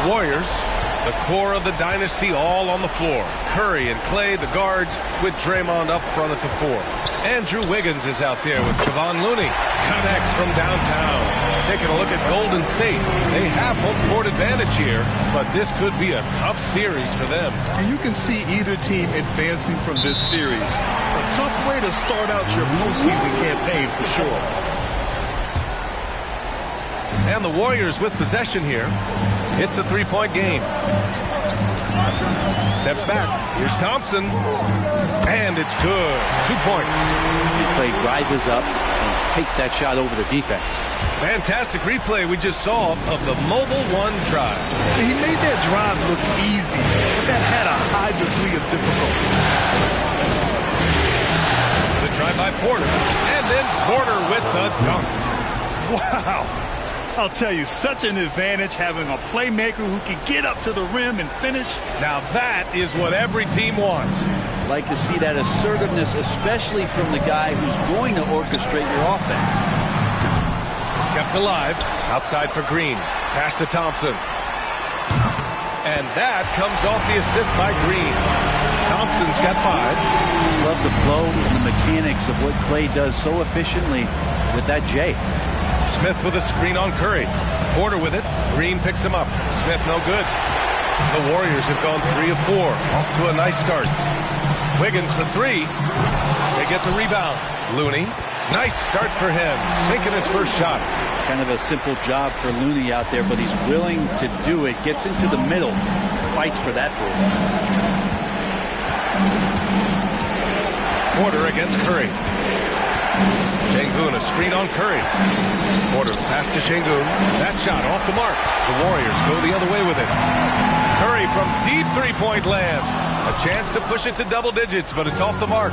Warriors, the core of the dynasty, all on the floor. Curry and Clay, the guards, with Draymond up front at the 4. Andrew Wiggins is out there with Kevon Looney. Connects from downtown. Taking a look at Golden State. They have home court advantage here, but this could be a tough series for them. And you can see either team advancing from this series. A tough way to start out your postseason campaign for sure. And the Warriors with possession here. It's a three-point game. Steps back. Here's Thompson. And it's good. 2 points. Clay rises up and takes that shot over the defense. Fantastic replay we just saw of the mobile 1 drive. He made that drive look easy, but that had a high degree of difficulty. The drive by Porter. And then Porter with the dunk. Wow. I'll tell you, such an advantage having a playmaker who can get up to the rim and finish. Now that is what every team wants. Like to see that assertiveness, especially from the guy who's going to orchestrate your offense. Kept alive. Outside for Green. Pass to Thompson. And that comes off the assist by Green. Thompson's got 5. Just love the flow and the mechanics of what Clay does so efficiently with that J. Smith with a screen on Curry. Porter with it. Green picks him up. Smith no good. The Warriors have gone 3 of 4. Off to a nice start. Wiggins for 3. They get the rebound. Looney. Nice start for him. Sinking his first shot. Kind of a simple job for Looney out there, but he's willing to do it. Gets into the middle. Fights for that ball. Porter against Curry. Şengün, a screen on Curry. Porter pass to Şengün. That shot off the mark. The Warriors go the other way with it. Curry from deep three-point land. A chance to push it to double digits, but it's off the mark.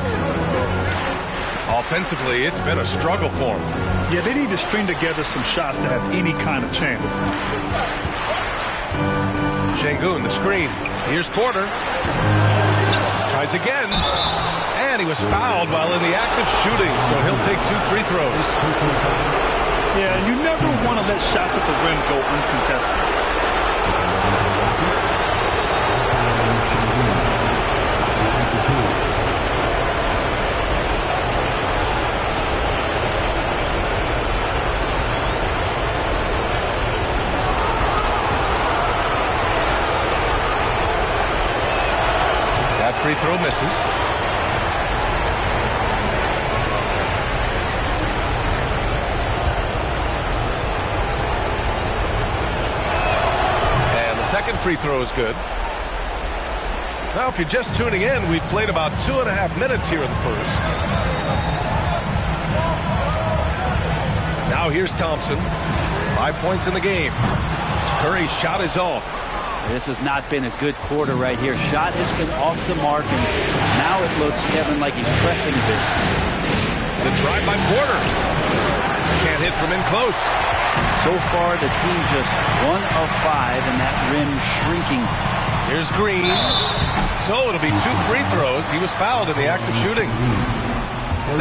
Offensively, it's been a struggle for them. Yeah, they need to string together some shots to have any kind of chance. Şengün, the screen. Here's Porter. Tries again. And he was fouled while in the act of shooting, so he'll take 2 free throws. Yeah, you never want to let shots at the rim go uncontested. That free throw misses. Second free throw is good. Now, if you're just tuning in, we've played about 2.5 minutes here in the first. Now here's Thompson. 5 points in the game. Curry's shot is off. This has not been a good quarter right here. Shot has been off the mark, and now it looks, Kevin, like he's pressing a bit. The drive by Porter. Can't hit from in close. So far, the team just 1 of 5, and that rim shrinking. Here's Green. So it'll be 2 free throws. He was fouled in the act of shooting.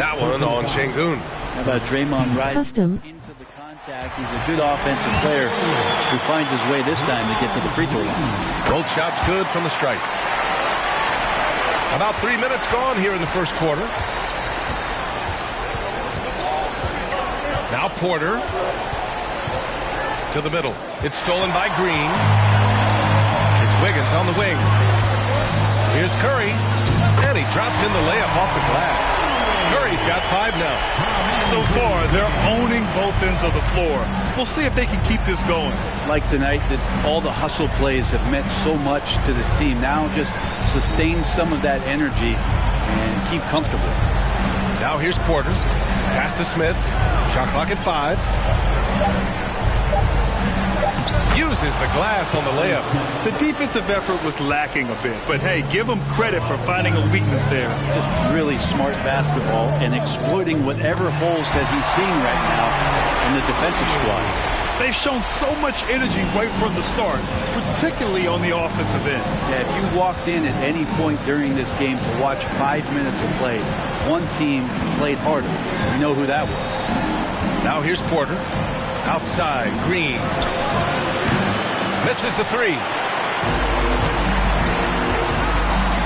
That one on Şengün. How about Draymond rising into the contact? He's a good offensive player who finds his way this time to get to the free throw line. Both shots good from the stripe. About 3 minutes gone here in the first quarter. Now Porter. To the middle. It's stolen by Green. It's Wiggins on the wing. Here's Curry. And he drops in the layup off the glass. Curry's got 5 now. So far, they're owning both ends of the floor. We'll see if they can keep this going. Like tonight, that all the hustle plays have meant so much to this team. Now just sustain some of that energy and keep comfortable. Now here's Porter. Pass to Smith. Shot clock at 5. Uses the glass on the layup. The defensive effort was lacking a bit, but hey, give them credit for finding a weakness there. Just really smart basketball and exploiting whatever holes that he's seeing right now in the defensive squad. They've shown so much energy right from the start, particularly on the offensive end. Yeah, if you walked in at any point during this game to watch 5 minutes of play, one team played harder. We know who that was. Now here's Porter. Outside, Green. Misses the three.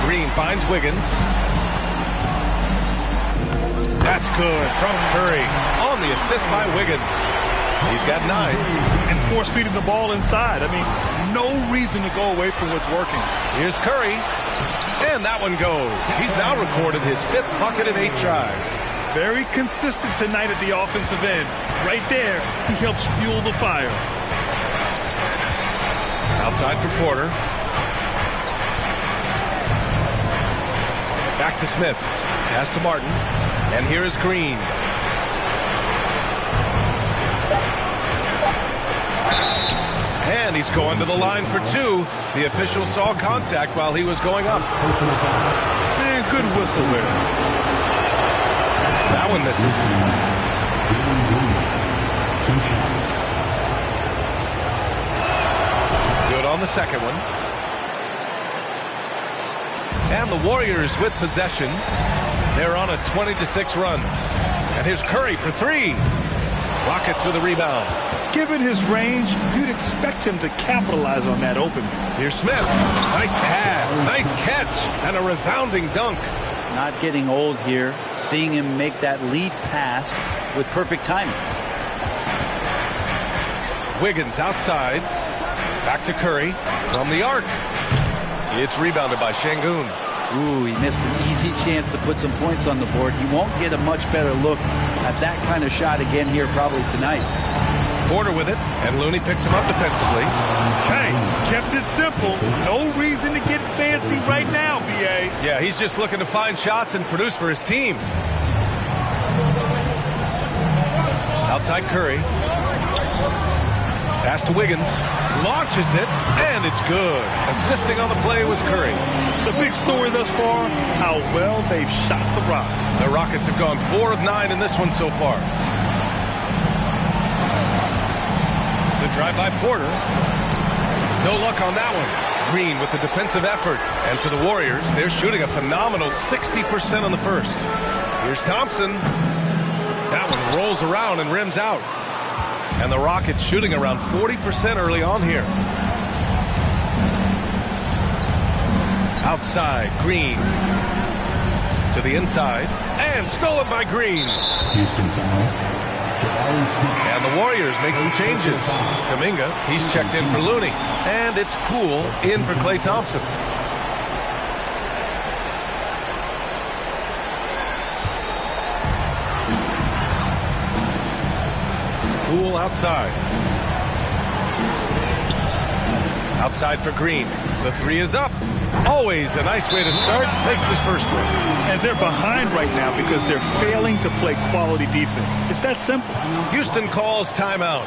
Green finds Wiggins. That's good from Curry on the assist by Wiggins. He's got 9. And force-feeding the ball inside. I mean, no reason to go away from what's working. Here's Curry. And that one goes. He's now recorded his 5th bucket in 8 tries. Very consistent tonight at the offensive end. Right there, he helps fuel the fire. Outside for Porter. Back to Smith. Pass to Martin. And here is Green. And he's going to the line for 2. The official saw contact while he was going up. Man, good whistle there. That one misses. Good on the second one. And the Warriors with possession. They're on a 20-6 run. And here's Curry for 3. Rockets with a rebound. Given his range, you'd expect him to capitalize on that opening. Here's Smith. Nice pass, nice catch, and a resounding dunk. Not getting old here. Seeing him make that lead pass with perfect timing. Wiggins outside. Back to Curry from the arc. It's rebounded by Şengün. Ooh, he missed an easy chance to put some points on the board. He won't get a much better look at that kind of shot again here probably tonight. Porter with it, and Looney picks him up defensively. Hey, kept it simple. No reason to get fancy right now, B.A. Yeah, he's just looking to find shots and produce for his team. Outside Curry. Pass to Wiggins. Launches it, and it's good. Assisting on the play was Curry. The big story thus far, how well they've shot the rock. The Rockets have gone 4 of 9 in this one so far. The drive by Porter. No luck on that one. Green with the defensive effort. And for the Warriors, they're shooting a phenomenal 60% on the first. Here's Thompson. That one rolls around and rims out. And the Rockets shooting around 40% early on here. Outside, Green. To the inside. And stolen by Green. Houston foul. And the Warriors make some changes. Kuminga, he's checked in for Looney. And it's Poole in for Klay Thompson. Poole outside. Outside for Green. The 3 is up. Always a nice way to start. Makes his first one. And they're behind right now because they're failing to play quality defense. It's that simple. Houston calls timeout.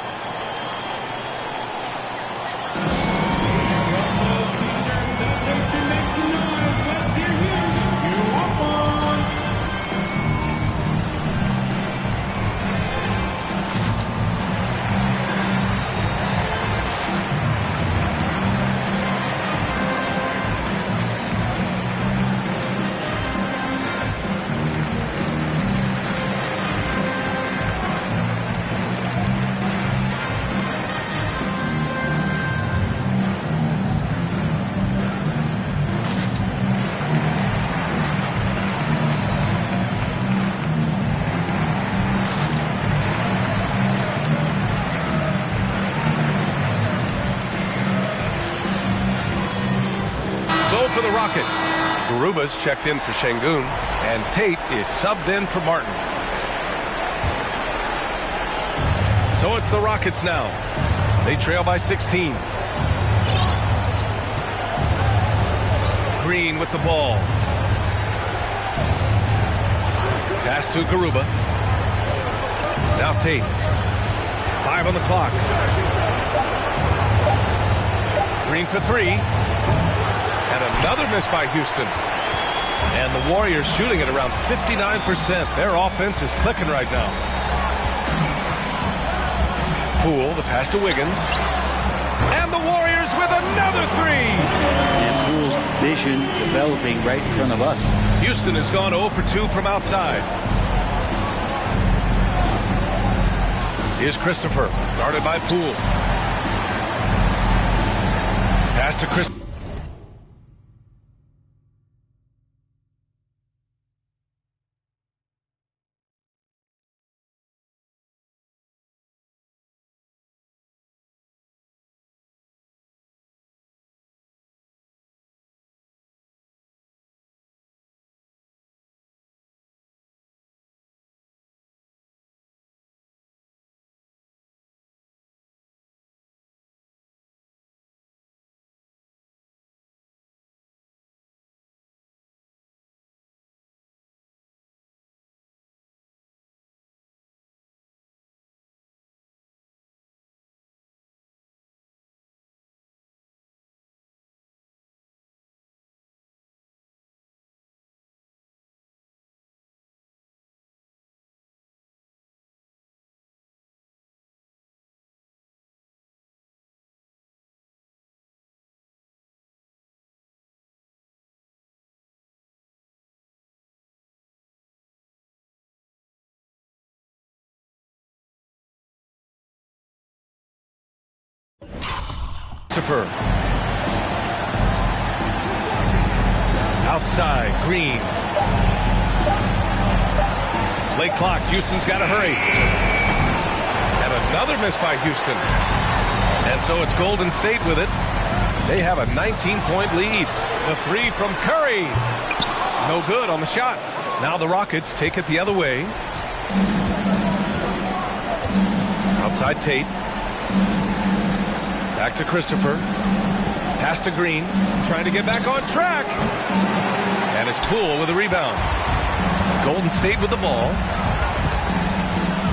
For the Rockets, Garuba's checked in for Şengün, and Tate is subbed in for Martin. So it's the Rockets now. They trail by 16. Green with the ball. Pass to Garuba. Now Tate. 5 on the clock. Green for 3. And another miss by Houston. And the Warriors shooting at around 59%. Their offense is clicking right now. Poole, the pass to Wiggins. And the Warriors with another 3. And Poole's vision developing right in front of us. Houston has gone 0 for 2 from outside. Here's Christopher, guarded by Poole. Pass to Chris. Outside, Green. Late clock, Houston's got to hurry. And another miss by Houston. And so it's Golden State with it. They have a 19-point lead. The three from Curry. No good on the shot. Now the Rockets take it the other way. Outside Tate. Back to Christopher. Pass to Green. Trying to get back on track. And it's Poole with a rebound. Golden State with the ball.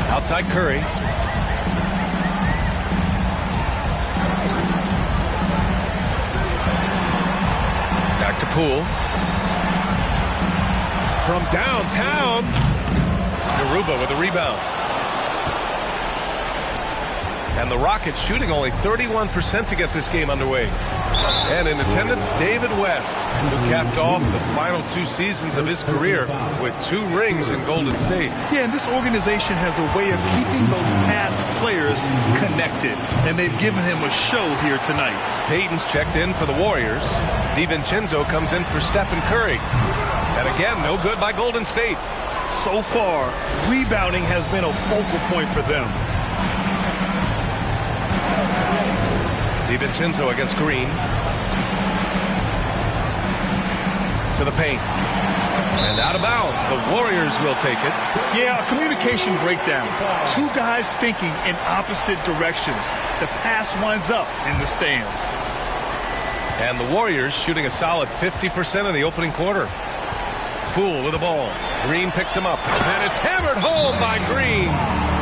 Outside Curry. Back to Poole. From downtown. Garuba with a rebound. And the Rockets shooting only 31% to get this game underway. And in attendance, David West, who capped off the final 2 seasons of his career with 2 rings in Golden State. Yeah, and this organization has a way of keeping those past players connected. And they've given him a show here tonight. Payton's checked in for the Warriors. DiVincenzo comes in for Stephen Curry. And again, no good by Golden State. So far, rebounding has been a focal point for them. DiVincenzo against Green. To the paint. And out of bounds. The Warriors will take it. Yeah, a communication breakdown. 2 guys thinking in opposite directions. The pass winds up in the stands. And the Warriors shooting a solid 50% in the opening quarter. Poole with the ball. Green picks him up. And it's hammered home by Green.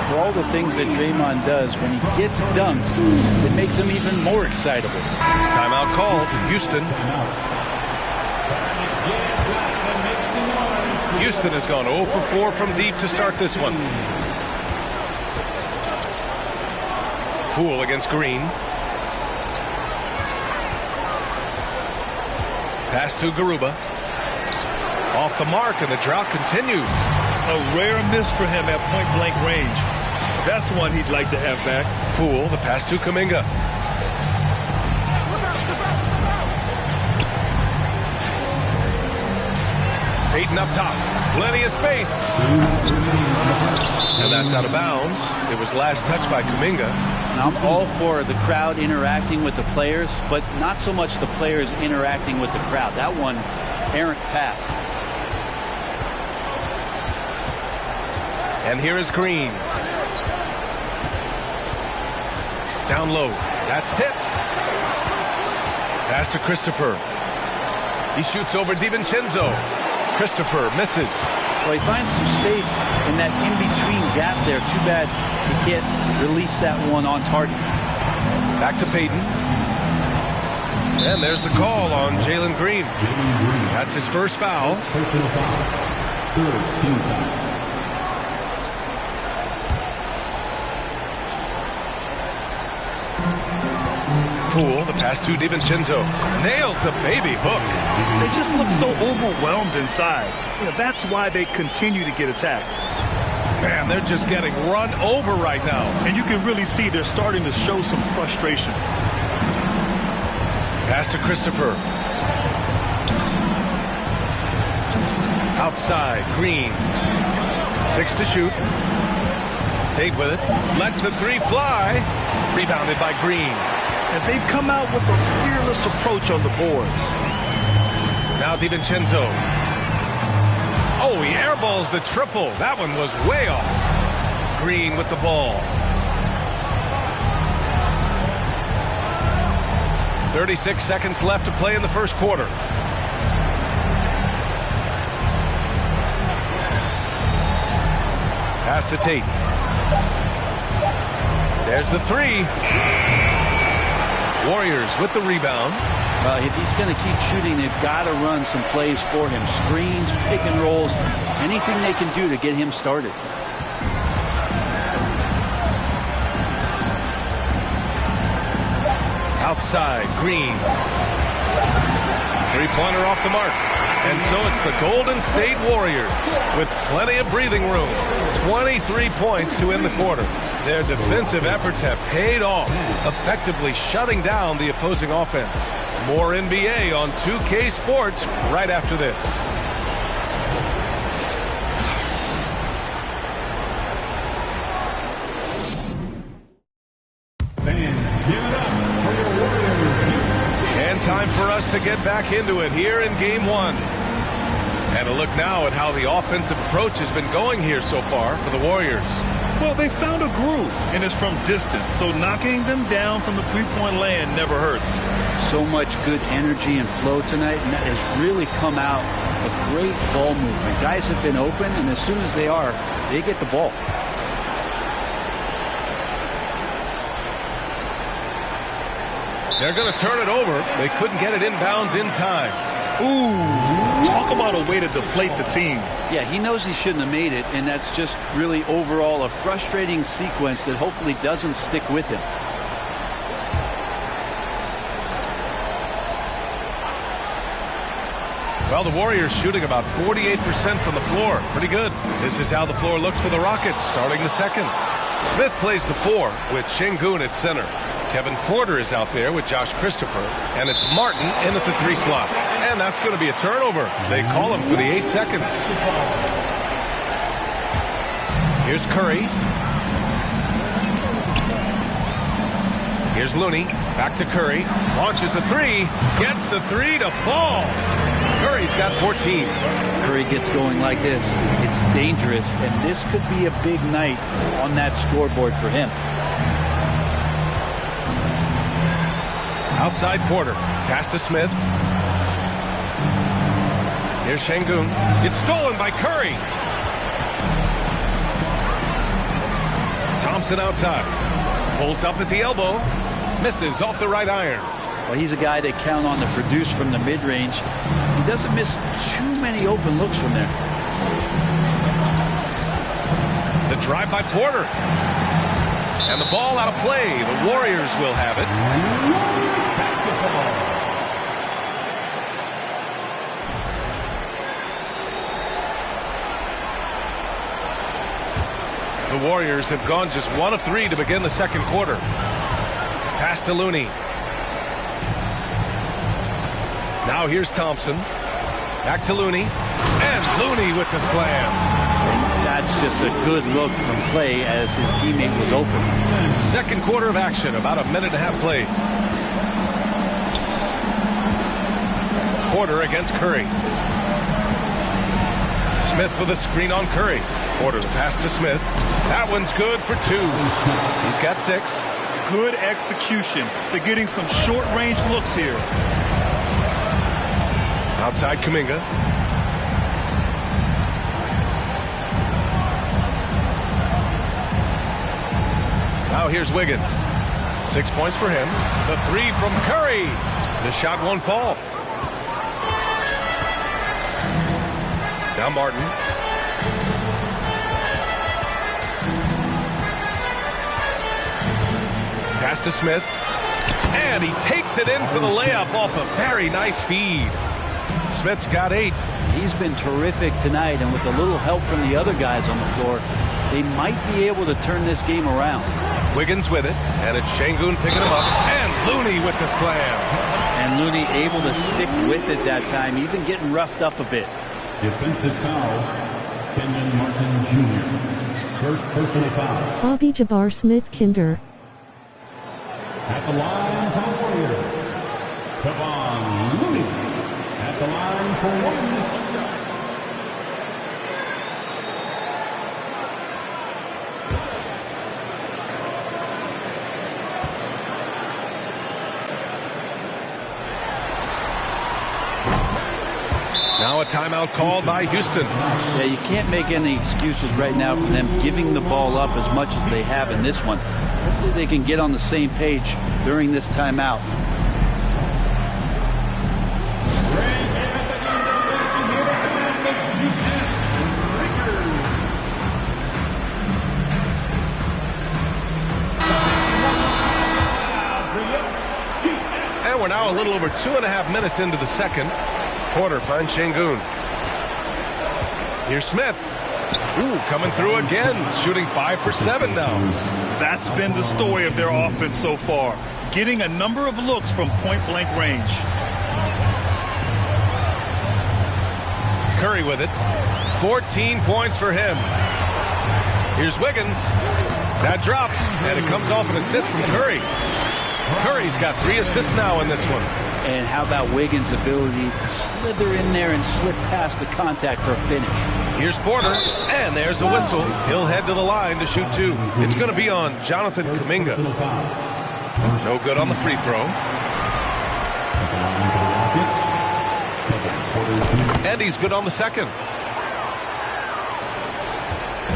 For all the things that Draymond does, when he gets dunks, it makes him even more excitable. Timeout called. Houston. Houston has gone 0 for 4 from deep to start this one. Poole against Green. Pass to Garuba. Off the mark, and the drought continues. A rare miss for him at point-blank range. That's one he'd like to have back. Poole, the pass to Kuminga. Payton up top. Plenty of space. And that's out of bounds. It was last touched by Kuminga. Now, I'm all for the crowd interacting with the players, but not so much the players interacting with the crowd. That one, errant pass. And here is Green. Down low. That's tipped. Pass to Christopher. He shoots over DiVincenzo. Christopher misses. Well, he finds some space in that in-between gap there. Too bad he can't release that one on target. Back to Payton. And there's the call on Jalen Green. That's his first foul. Poole, the pass to DiVincenzo. Nails the baby hook. They just look so overwhelmed inside. That's why they continue to get attacked. Man, they're just getting run over right now. And you can really see they're starting to show some frustration. Pass to Christopher. Outside, Green. 6 to shoot. Tate with it. Lets the three fly. Rebounded by Green. And they've come out with a fearless approach on the boards. Now DiVincenzo. Oh, he airballs the triple. That one was way off. Green with the ball. 36 seconds left to play in the first quarter. Pass to Tate. There's the three. Warriors with the rebound. If he's going to keep shooting, they've got to run some plays for him. Screens, pick and rolls, anything they can do to get him started. Outside, Green. Three-pointer off the mark. And so it's the Golden State Warriors with plenty of breathing room. 23 points to end the quarter. Their defensive efforts have paid off, effectively shutting down the opposing offense. More NBA on 2K Sports right after this. And time for us to get back into it here in Game 1. And a look now at how the offensive approach has been going here so far for the Warriors. Well, they found a groove, and it's from distance, so knocking them down from the three-point land never hurts. So much good energy and flow tonight, and that has really come out of great ball movement. Guys have been open, and as soon as they are, they get the ball. They're going to turn it over. They couldn't get it inbounds in time. Ooh, talk about a way to deflate the team. Yeah, he knows he shouldn't have made it, and that's just really overall a frustrating sequence that hopefully doesn't stick with him. Well, the Warriors shooting about 48% from the floor. Pretty good. This is how the floor looks for the Rockets starting the second. Smith plays the 4 with Şengün at center. Kevin Porter is out there with Josh Christopher, and it's Martin in at the 3 slot. And that's going to be a turnover. They call him for the 8 seconds. Here's Curry. Here's Looney. Back to Curry. Launches the 3. Gets the 3 to fall. Curry's got 14. Curry gets going like this. It's dangerous, and this could be a big night on that scoreboard for him. Outside Porter. Pass to Smith. Here's Şengün. It's stolen by Curry. Thompson outside. Pulls up at the elbow. Misses off the right iron. Well, he's a guy they count on to produce from the mid-range. He doesn't miss too many open looks from there. The drive by Porter. And the ball out of play. The Warriors will have it. The Warriors have gone just 1 of 3 to begin the second quarter. Pass to Looney. Now here's Thompson. Back to Looney. And Looney with the slam. And that's just a good look from Clay as his teammate was open. Second quarter of action, about a minute and a half played. Porter against Curry. Smith with a screen on Curry. Porter the pass to Smith. That one's good for 2. He's got 6. Good execution. They're getting some short-range looks here. Outside Kuminga. Now here's Wiggins. 6 points for him. The 3 from Curry. The shot won't fall. Now Martin. Pass to Smith. And he takes it in for the layup off a very nice feed. Smith's got 8. He's been terrific tonight, and with a little help from the other guys on the floor, they might be able to turn this game around. Wiggins with it, and it's Şengün picking him up, and Looney with the slam. And Looney able to stick with it that time, even getting roughed up a bit. Defensive foul, Kenyon Martin Jr. First personal foul. Bobby Jabbar Smith-Kinder. At the line for the Warriors, Kevon Looney. At the line for 1. Now a timeout called by Houston. Yeah, you can't make any excuses right now for them giving the ball up as much as they have in this one. Hopefully they can get on the same page during this timeout. And we're now a little over 2.5 minutes into the second. Porter finds Şengün. Here's Smith. Ooh, coming through again, shooting 5 for 7 now. That's been the story of their offense so far, getting a number of looks from point-blank range. Curry with it. 14 points for him. Here's Wiggins. That drops, and it comes off an assist from Curry. Curry's got 3 assists now in this one. And how about Wiggins' ability to slither in there and slip past the contact for a finish? Here's Porter, and there's a whistle. He'll head to the line to shoot 2. It's going to be on Jonathan Kuminga. No good on the free throw. And he's good on the second.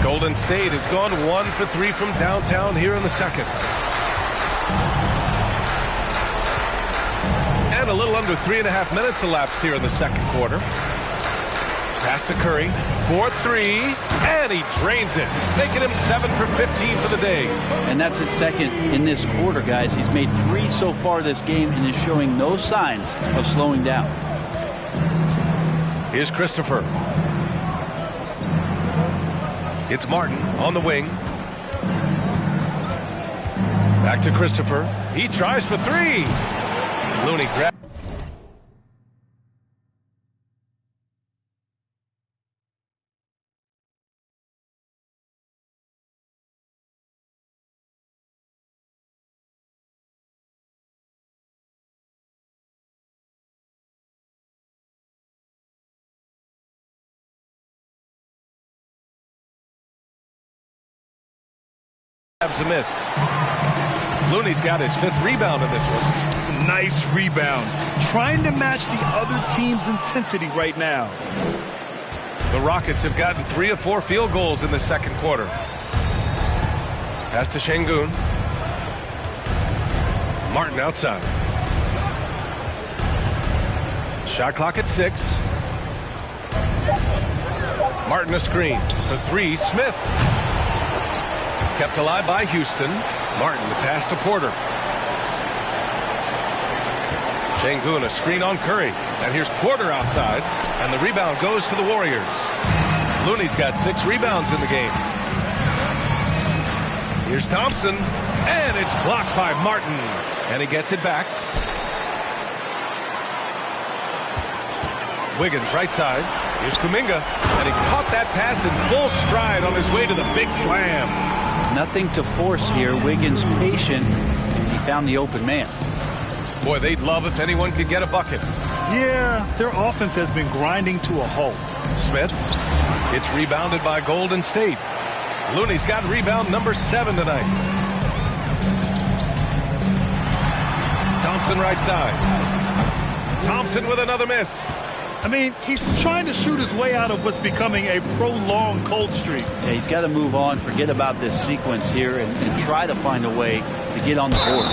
Golden State has gone 1 for 3 from downtown here in the second. And a little under 3.5 minutes elapsed here in the second quarter. Pass to Curry, 4-3, and he drains it, making him 7 for 15 for the day. And that's his second in this quarter, guys. He's made 3 so far this game and is showing no signs of slowing down. Here's Christopher. It's Martin on the wing. Back to Christopher. He tries for 3. Looney grabs. A miss. Looney's got his 5th rebound in this one. Nice rebound. Trying to match the other team's intensity right now. The Rockets have gotten 3 of 4 field goals in the second quarter. Pass to Şengün. Martin outside. Shot clock at 6. Martin a screen. For 3, Smith. Kept alive by Houston. Martin the pass to Porter. Şengün a screen on Curry. And here's Porter outside. And the rebound goes to the Warriors. Looney's got 6 rebounds in the game. Here's Thompson. And it's blocked by Martin. And he gets it back. Wiggins right side. Here's Kuminga. And he caught that pass in full stride on his way to the big slam. Nothing to force here. Wiggins patient. He found the open man. Boy, they'd love if anyone could get a bucket. Yeah, their offense has been grinding to a halt. Smith. It's rebounded by Golden State. Looney's got rebound number 7 tonight. Thompson right side. Thompson with another miss. I mean, he's trying to shoot his way out of what's becoming a prolonged cold streak. Yeah, he's got to move on, forget about this sequence here, and try to find a way to get on the board.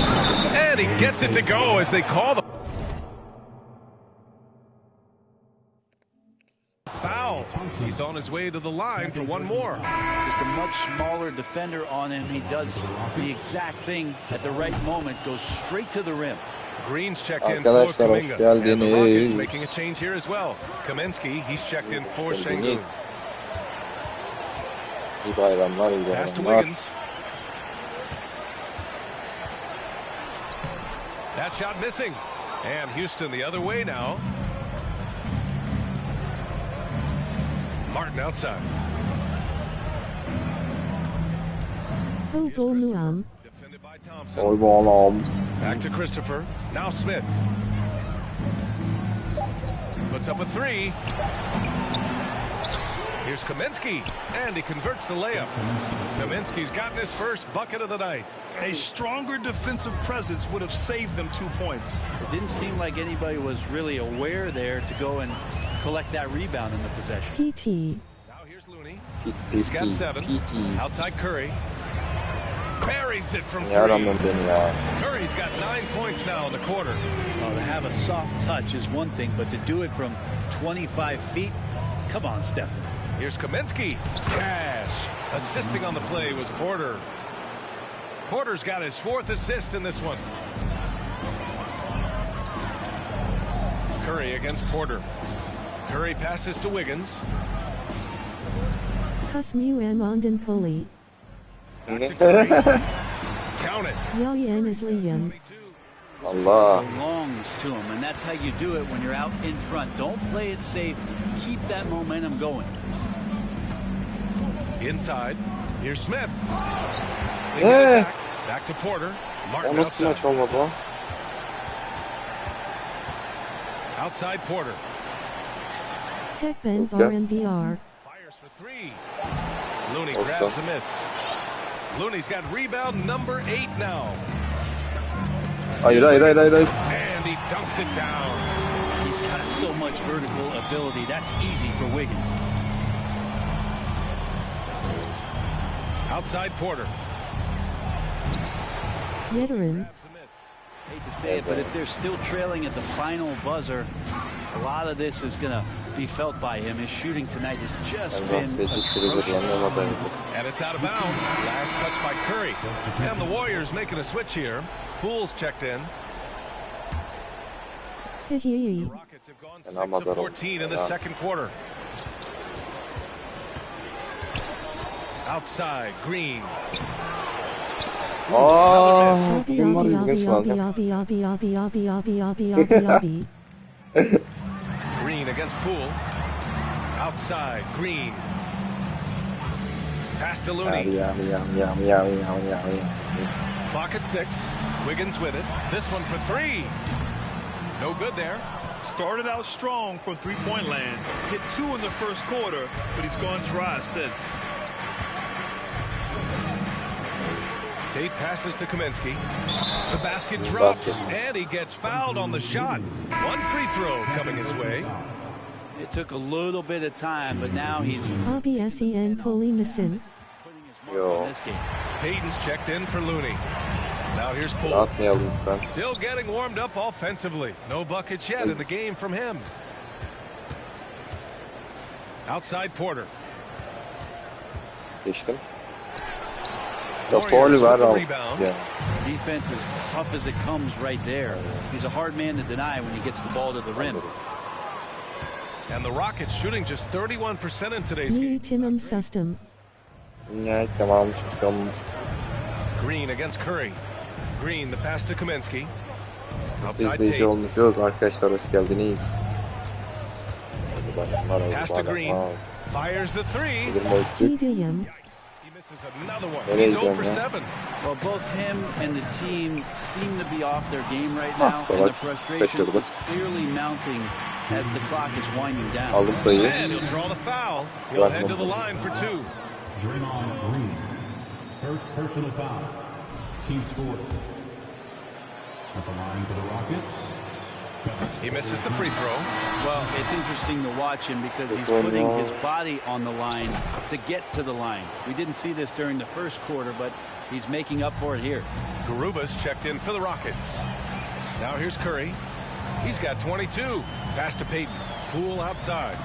And he gets it to go as they call the foul. He's on his way to the line for one more. Just a much smaller defender on him. He does the exact thing at the right moment, goes straight to the rim. Green's checked in for Arkadaşlar hoş Kuminga. And the Rockets geldiniz. making a change here as well. Kaminsky, he's checked in for Şengün. İyi bayramlar, iyi Pass to bayramlar. Wiggins. That shot missing. And Houston the other way now. Martin outside. Defended by Thompson. Back to Christopher. Now Smith. Puts up a three. Here's Kaminsky, and he converts the layup. Kaminsky's gotten his first bucket of the night. A stronger defensive presence would have saved them 2 points. It didn't seem like anybody was really aware there to go and collect that rebound in the possession. PT. Now here's Looney. He's got 7. Outside Curry. Buries it from 3. Curry's got 9 points now in the quarter. Well, to have a soft touch is one thing, but to do it from 25 feet, come on, Stephen. Here's Kaminsky. Cash. Assisting on the play was Porter. Porter's got his 4th assist in this one. Curry against Porter. Curry passes to Wiggins. Poli. Back to Curry. Count it. Allah. Belongs to him, and that's how you do it when you're out in front. Don't play it safe. Keep that momentum going. Inside. Here's Smith. Back to Porter. Martin outside. Outside Porter. Tek Ben Var Fires for 3. Looney grabs a miss. Looney's got rebound number 8 now. And he dunks it down. He's got so much vertical ability. That's easy for Wiggins. Outside Porter. Veteran. Hate to say it, but if they're still trailing at the final buzzer, a lot of this is going to be felt by him. His shooting tonight has just been atrocious. And it's out of bounds. Last touch by Curry. And the Warriors making a switch here. Poole's checked in. The Rockets have gone 6 of 14 in the second quarter. Outside, Green. Green against Poole. Outside, Green. Pass to Looney. Clock at 6. Wiggins with it. This one for 3. No good there. Started out strong from three-point land. Hit 2 in the first quarter, but he's gone dry since. Tate passes to Kaminsky. The basket drops, and he gets fouled on the shot. 1 free throw coming his way. It took a little bit of time, but now he's RBSEN Polymasin. putting his mark on this game. Payton's checked in for Looney. Now here's Poole. Still getting warmed up offensively. No buckets yet in the game from him. Outside Porter. Defense is tough as it comes right there. He's a hard man to deny when he gets the ball to the rim. And the Rockets shooting just 31% in today's game. System. Green against Curry. Green, the pass to Kaminsky. Outside Tate. Pass to Green. Fires the 3. He misses another one. He's 0 for 7. Well, both him and the team seem to be off their game right now, and the frustration is clearly mounting as the clock is winding down. And he'll draw the foul. He'll head to the line for 2. Draymond Green. First personal foul. Team scores. At the line for the Rockets. He misses the free throw. Well, it's interesting to watch him because he's putting his body on the line to get to the line. We didn't see this during the first quarter, but he's making up for it here. Garuba's checked in for the Rockets. Now here's Curry. He's got 22. Pass to Payton. Poole outside.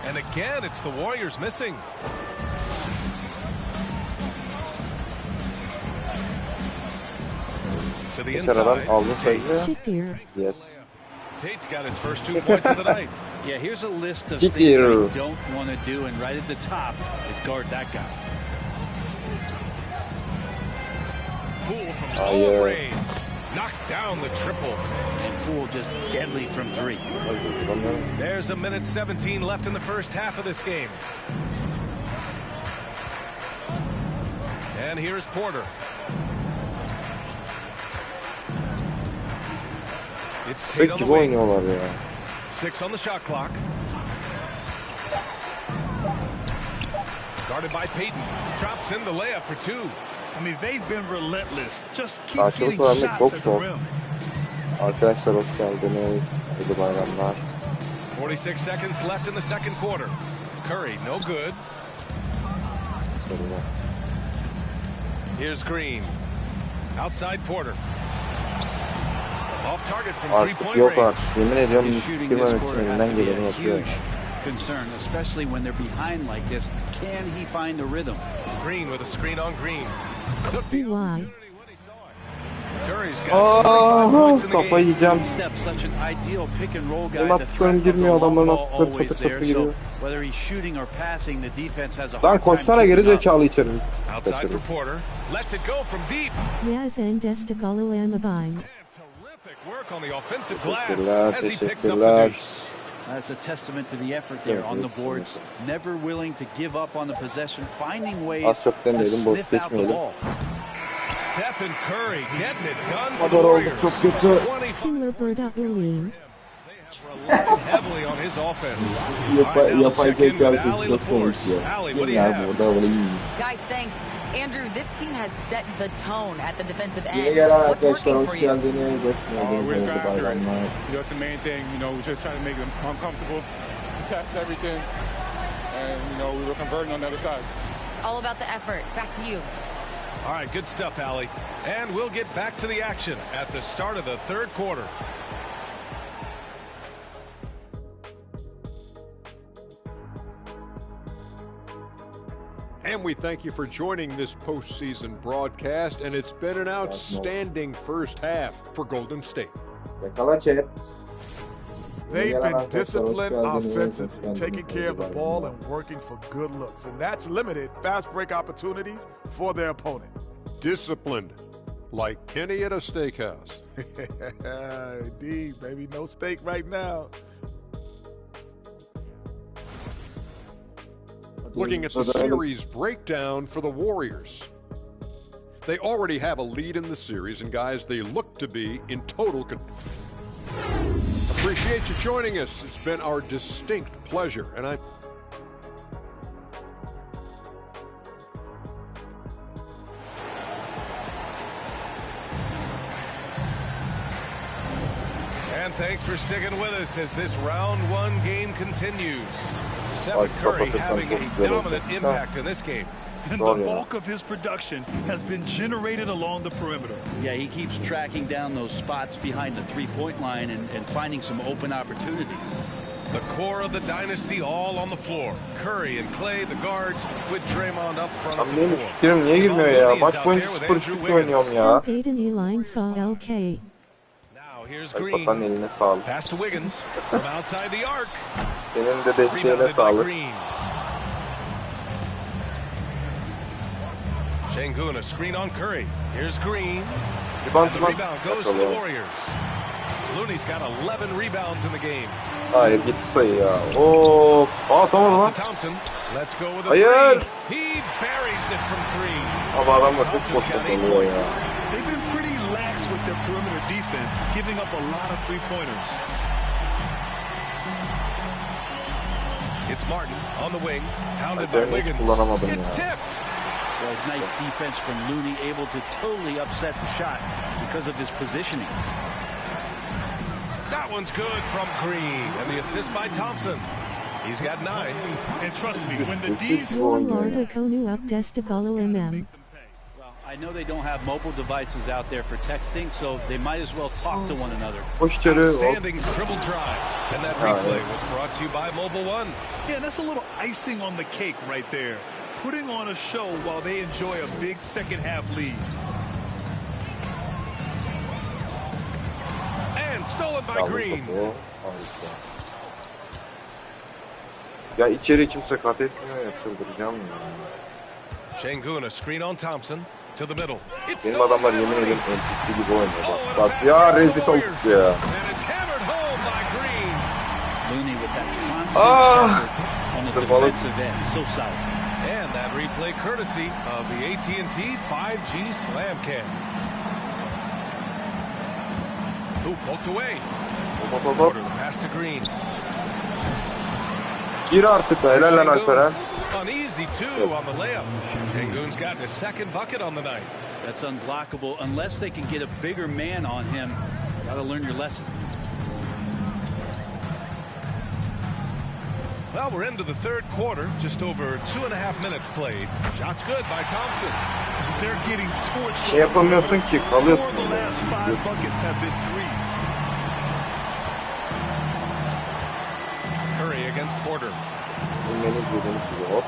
And again, it's the Warriors missing. To the inside. Yes. Tate's got his first 2 points of the night. Yeah, here's a list of things you don't want to do, and right at the top is guard that guy. Poole from long range. Knocks down the triple. And Poole just deadly from three. There's a minute 17 left in the first half of this game. And here's Porter. It's Tate on the wing. 6 on the shot clock. Guarded by Payton. Drops in the layup for 2. I mean, they've been relentless. Just keep getting shots at the rim. Arkadaşlar hoş geldiniz. İyi bayramlar. 46 seconds left in the second quarter. Curry, no good. Here's Green. Outside Porter. Off target from three-point range. Yok artık. Yemin ediyorum elinden geleni yapıyor. Concern, especially when they're behind like this. Can he find the rhythm? Green with a screen on Green. Took the Why? Curry's got 25 points in the Kafayı yiyeceğim. Step, such an ideal pick and roll guy. Benim attıklarım girmiyor, adamların attıkları çatır çatır giriyor. Whether he's shooting or passing, the defense has a hard Lan time koşsana geri keeping up. zekalı içeri. Outside for Porter. Lets it go from deep. Yaz and Destigalamabine. Terrific work on the offensive glass Teşekkürler, as he picks up the teşekkürler. deuce. That's a testament to the effort there on the boards. Never willing to give up on the possession, finding ways Az çok to demeyelim, boş sniff out the geçmeyelim. ball. Stephen Curry getting it done for the Kadar oldu Warriors. çok kötü. 25. Killer Berta Ulim. Relied heavily on his offense. Yapay Check in zeka with Allie kızı LaForce. konuşuyor. Allie, what do you Yine have? burada bunu yiyeyim. Guys, thanks. Andrew, this team has set the tone at the defensive Yine end. gelen What's arkadaşlar working hoş for you? geldiniz. Hoş geldiniz. We're Hayırlı after it. bayramlar. That's the main thing. We're just trying to make them uncomfortable, test everything, and we were converting on the other side. It's all about the effort. Back to you. All right, good stuff, Allie. And we'll get back to the action at the start of the third quarter. And we thank you for joining this postseason broadcast, and it's been an outstanding first half for Golden State. Yakala chat. They've been disciplined offensively, taking care of the ball and working for good looks. And that's limited fast break opportunities for their opponent. Disciplined, like Kenny at a steakhouse. Indeed, baby. No steak right now. Looking at the series breakdown for the Warriors. They already have a lead in the series, and guys, they look to be in total control. Appreciate you joining us. It's been our distinct pleasure, and And thanks for sticking with us as this round one game continues. Stephen Curry having a dominant impact in this game. And the bulk of his production has been generated along the perimeter. Yeah, he keeps tracking down those spots behind the three-point line and finding some open opportunities. The core of the dynasty all on the floor. Curry and Clay, the guards, with Draymond up front Abi of benim the floor. şutlarım niye girmiyor ya? Maç boyunca 0-3'lükle oynuyorum ya. Peyton Eline saw LK. Now here's Ay Green. kafanın eline sağlık. Pass to Wiggins from outside the arc. Senin de desteğine Rebounded by sağlık. Green. Şengün, a screen on Curry. Here's Green. And the rebound goes to the Warriors. Looney's got 11 rebounds in the game. Hayır gitti sayı ya. Oo, atamadı lan. To Thompson. Let's go with a Hayır. three. He buries it from three. Ama adamlar çok boş oluyor ya. They've been pretty lax with their perimeter defense, giving up a lot of three-pointers. It's Martin on the wing. Pounded by Ben hiç Wiggins. kullanamadım It's ya. tipped. Well, nice defense from Looney, able to totally upset the shot because of his positioning. That one's good from Green. And the assist by Thompson. He's got 9. And trust me, when the D's... Warlarda Konu up Destigalalamam. Well, I know they don't have mobile devices out there for texting, so they might as well talk to one another. Hoş içeri. Outstanding dribble drive. And that replay was brought to you by Mobile One. Yeah, that's a little icing on the cake right there. Putting on a show while they enjoy a big second-half lead. And stolen by Green. Ya içeri kimse kat etmiyor ya, çıldıracağım ya. Şengün, a screen on Thompson to the middle. It's Benim adamlar yemin ederim NPC gibi oynuyor. Bak ya rezil olduk ya. and it's hammered home by Green. Looney with that constant effort on the defensive end. So solid. And that replay courtesy of the AT&T 5G Slam Cam. Who poked away? Porter, the pass to Green. Gir artık da helal lan Alperen. An easy two on the layup. Şengün's gotten his second bucket on the night. That's unblockable unless they can get a bigger man on him. Gotta learn your lesson. Well, we're into the third quarter. Just over 2.5 minutes played. Shots good by Thompson. They're getting torched. Şey yapamıyorsun ki, kalıyorsun. Four of the last 5 buckets have been threes. Curry against Porter. Hop.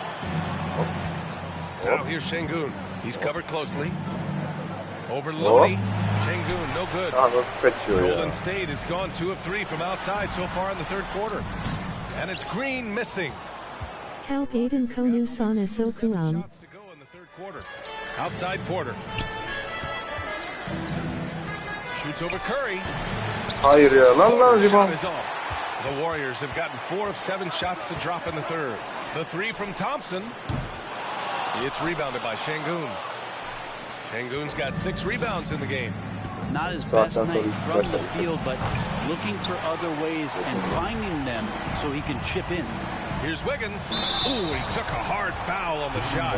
Now here's Şengün. He's covered closely. Over Looney. Şengün, no good. Nasıl kaçıyor ya? Golden State has gone 2 of 3 from outside so far in the third quarter. And it's Green missing. Kalpaden Konu Sana Sokuram. Shots to go in the third quarter. Outside Porter. Shoots over Curry. Hayır ya. Lan Porter's rebound. shot is off. The Warriors have gotten 4 of 7 shots to drop in the third. The three from Thompson. It's rebounded by Şengün. Şengün's got 6 rebounds in the game. Not his best night from the field, but looking for other ways and finding them so he can chip in. Here's Wiggins. Ooh, he took a hard foul on the shot.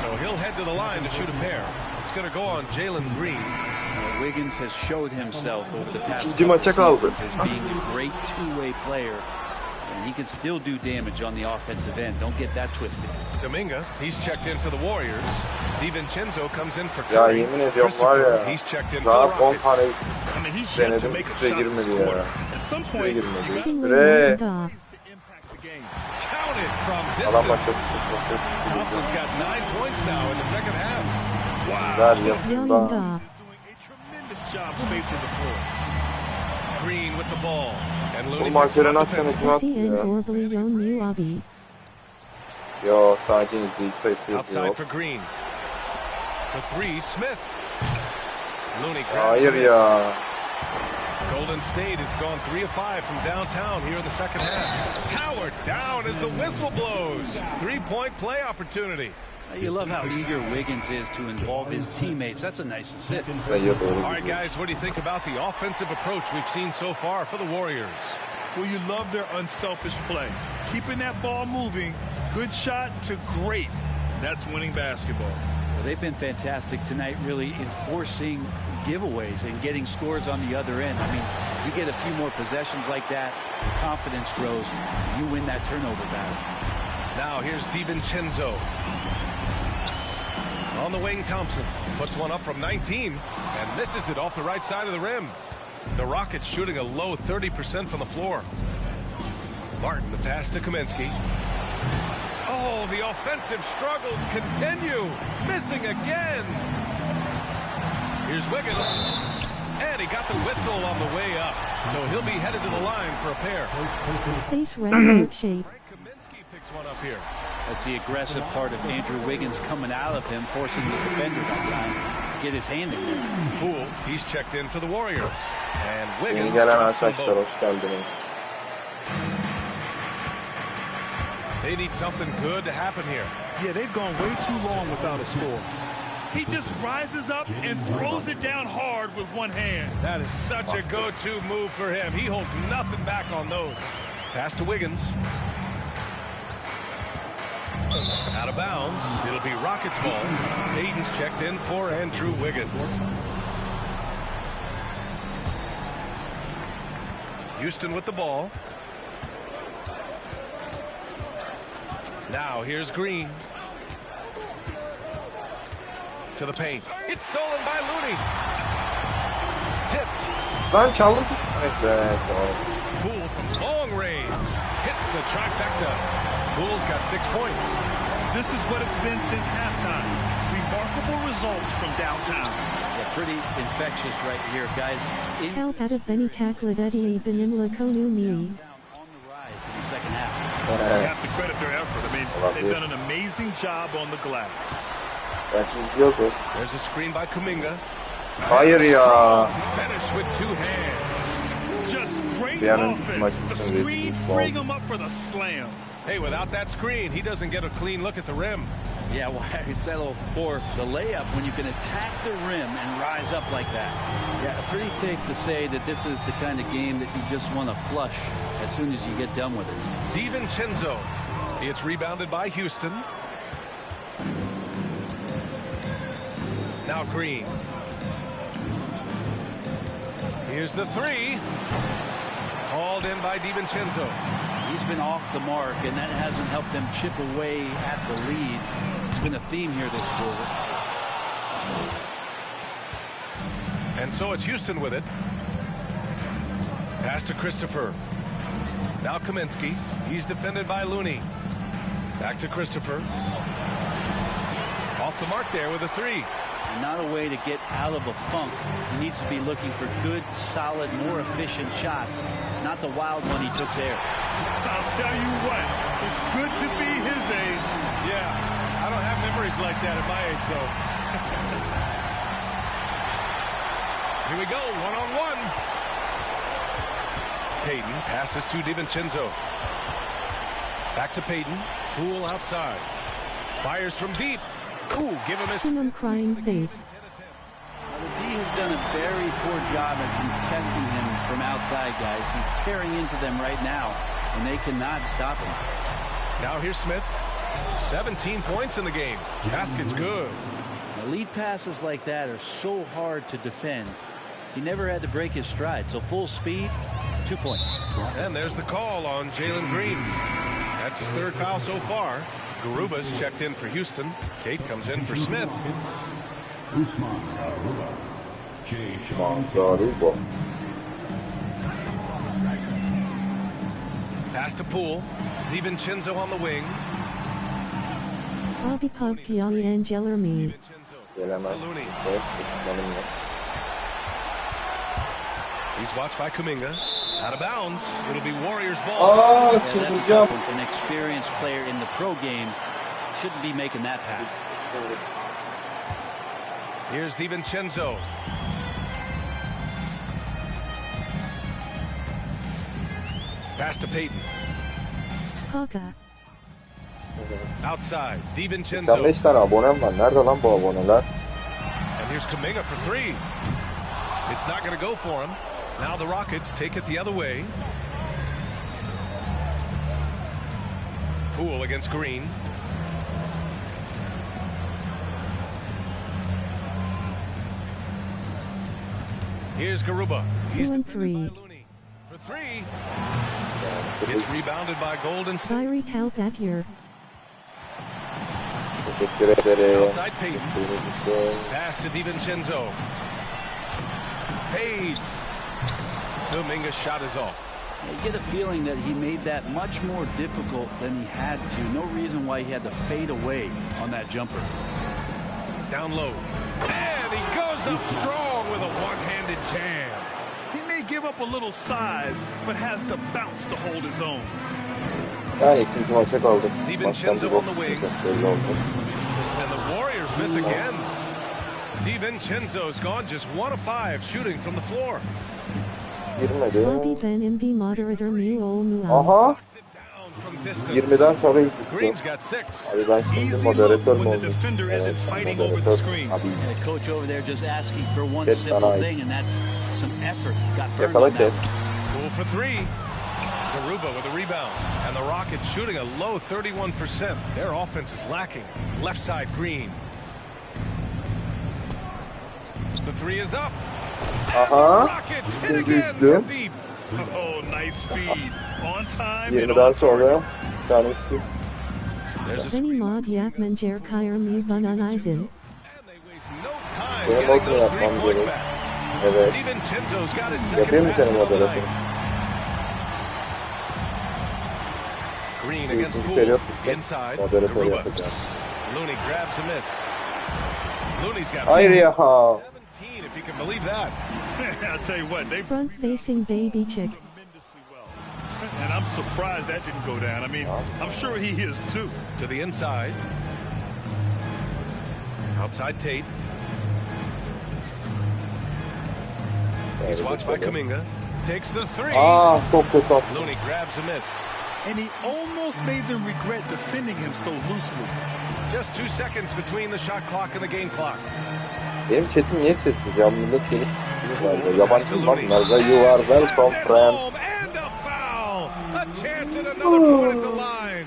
So he'll head to the line to shoot a pair. It's going to go on Jalen Green. Wiggins has showed himself over the past İkinci couple maça kaldı. seasons as being a great two-way player. And he can still do damage on the offensive end. Don't get that twisted. Dominga, he's checked in for the Warriors. DiVincenzo comes in for Ya Curry. yemin ediyorum var ya. He's checked in for the Daha 10 Rockets. tane I mean, he's yet to denedim. make a Süre shot this girmedi quarter. ya. At some Süre point, you girmedi. got King Süre. William Da. to impact the game. Counted from Adam distance. başladı. Thompson's got 9 points now in the second half. Ver yaptım William da. Da. Doing a tremendous job spacing the floor. Green with the ball. And Looney Oğlum picks him Alperen up atacağını defensively. kim Kasi attı and ya? Gorbli Yon Mu Abi. Yo sakin ilk sayısı Outside yok. for Green. The three, Smith. Looney grabs Hayır the ya. miss. Golden State has gone 3 of 5 from downtown here in the second half. Howard down as the whistle blows. 3-point play opportunity. You love how eager Wiggins is to involve his teammates. That's a nice assist. Sayıya doğru All right, gidiyor. guys, what do you think about the offensive approach we've seen so far for the Warriors? Well, you love their unselfish play. Keeping that ball moving, good shot to great. That's winning basketball. Well, they've been fantastic tonight, really enforcing giveaways and getting scores on the other end. I mean, you get a few more possessions like that, confidence grows, you win that turnover battle. Now here's DiVincenzo. On the wing, Thompson puts one up from 19 and misses it off the right side of the rim. The Rockets shooting a low 30% from the floor. Martin, the pass to Kaminsky. Oh, the offensive struggles continue. Missing again. Here's Wiggins. And he got the whistle on the way up. So he'll be headed to the line for a pair. Place right shape. Frank Kaminsky picks one up here. That's the aggressive part of Andrew Wiggins coming out of him, forcing the defender that time to get his hand in there. Poole, he's checked in for the Warriors. And Yeni Wiggins gelen drops them arkadaşlar both. hoş geldiniz. They need something good to happen here. Yeah, they've gone way too long without a score. He just rises up and throws it down hard with one hand. That is such a go-to move for him. He holds nothing back on those. Pass to Wiggins. Out of bounds. It'll be Rockets ball. Hayden's checked in for Andrew Wiggins. Houston with the ball. Now here's Green. To the paint. It's stolen by Looney. Tipped. Lan çaldım. Evet be. Tamam. Poole from long range. Hits the trifecta. Poole's got 6 points. This is what it's been since halftime. Remarkable results from downtown. Yeah, pretty infectious right here, guys. Kalpat of Beni Taklavedi Benimla Konu Mi. On the rise in the second half. You have to credit their effort. I mean, they've done an amazing job on the glass. There's a screen by Kuminga. Hayır ya. Finish with two hands. Just great offense. The screen freeing him up for the slam. Hey, without that screen, he doesn't get a clean look at the rim. Yeah, why settle for the layup when you can attack the rim and rise up like that? Yeah, pretty safe to say that this is the kind of game that you just want to flush as soon as you get done with it. DiVincenzo. It's rebounded by Houston. Now Green. Here's the three. Hauled in by DiVincenzo. He's been off the mark, and that hasn't helped them chip away at the lead. It's been a theme here this quarter. And so it's Houston with it. Pass to Christopher. Now Kaminsky. He's defended by Looney. Back to Christopher. Off the mark there with a three. Not a way to get out of a funk. He needs to be looking for good, solid, more efficient shots, not the wild one he took there. I'll tell you what, it's good to be his age. Yeah, I don't have memories like that at my age, though. Here we go, one-on-one. Payton passes to DiVincenzo. Back to Payton. Poole outside. Fires from deep. Ooh, give him him crying face. Well, the D has done a very poor job at contesting him from outside, guys. He's tearing into them right now, and they cannot stop him. Now here's Smith. 17 points in the game. Basket's good. Lead passes like that are so hard to defend. He never had to break his stride, so full speed, 2 points. And there's the call on Jalen Green. That's his third foul so far. Garuba's checked in for Houston. Tate comes in for Smith. Usman Garuba. Pass to Poole. DiVincenzo on the wing. Bobby Pogpiali and Jellerme. Looney. He's watched by Kuminga. Out of bounds. It'll be Warriors ball. Oh, that's a tough one. An experienced player in the pro game shouldn't be making that pass. Here's DiVincenzo. Pass to Payton. Haka. Outside. DiVincenzo. 85 tane abonem var. Nerede lan bu aboneler? And here's Kuminga for three. It's not going to go for him. Now the Rockets take it the other way. Poole against Green. Here's Garuba. He's defended by Looney. For three. It's rebounded by Golden State. Kyrie Cal back here. Teşekkür ederim. Outside Payton. Pass to DiVincenzo. Fades. Kuminga's shot is off. You get a feeling that he made that much more difficult than he had to. No reason why he had to fade away on that jumper. Down low. And he goes up strong with a one-handed jam. He may give up a little size, but has the bounce to hold his own. Yani ikinci maça kaldık. DiVincenzo on the wing. Belli oldu. And the Warriors miss again. DiVincenzo's gone just 1 of 5 shooting from the floor. Girmedi. Bobby Ben MD moderator Muol Mual. Aha. 20'den sonra ilk Green's düştü. got 6. Abi ben şimdi moderatör mü olmuş? Isn't fighting over the screen. Abi. And a coach over there just asking for one Chet simple sana ait. thing, and that's some effort. Got burned Yakala on Chet. that. Poole for 3. Garuba with a rebound. And the Rockets shooting a low 31%. Their offense is lacking. Left side Green. The 3 is up. Aha. Rockets hit İkinci again üstü. from deep. Oh, nice feed. On time and 20'den on sonra target. bir tanesi. There's a Benny Mod Yakman Jer Kyer Muzban on Eisen. And they waste no time Benim getting modunu those 3 yapmam points gerek. back. Evet. DiVincenzo's got his second Yapayım mı senin basket of the moderatör? night. Green Şu against ikinci Poole. periyot Inside. moderatör Garuba. yapacağım. Looney grabs a miss. Looney's got Hayır ya. 17, if you can believe that. I'll tell you what, they Front facing baby chick. tremendously well. And I'm surprised that didn't go down. I mean, I'm sure he is too. To the inside. Outside Tate. He's watched by Kuminga. Takes the three. Çok kötü. Looney grabs a miss. And he almost made them regret defending him so loosely. Just 2 seconds between the shot clock and the game clock. Benim chatim niye sessiz ya? Millet gelip yabancı mı bunlar da? You are welcome friends. And a foul. A chance at another point at the line.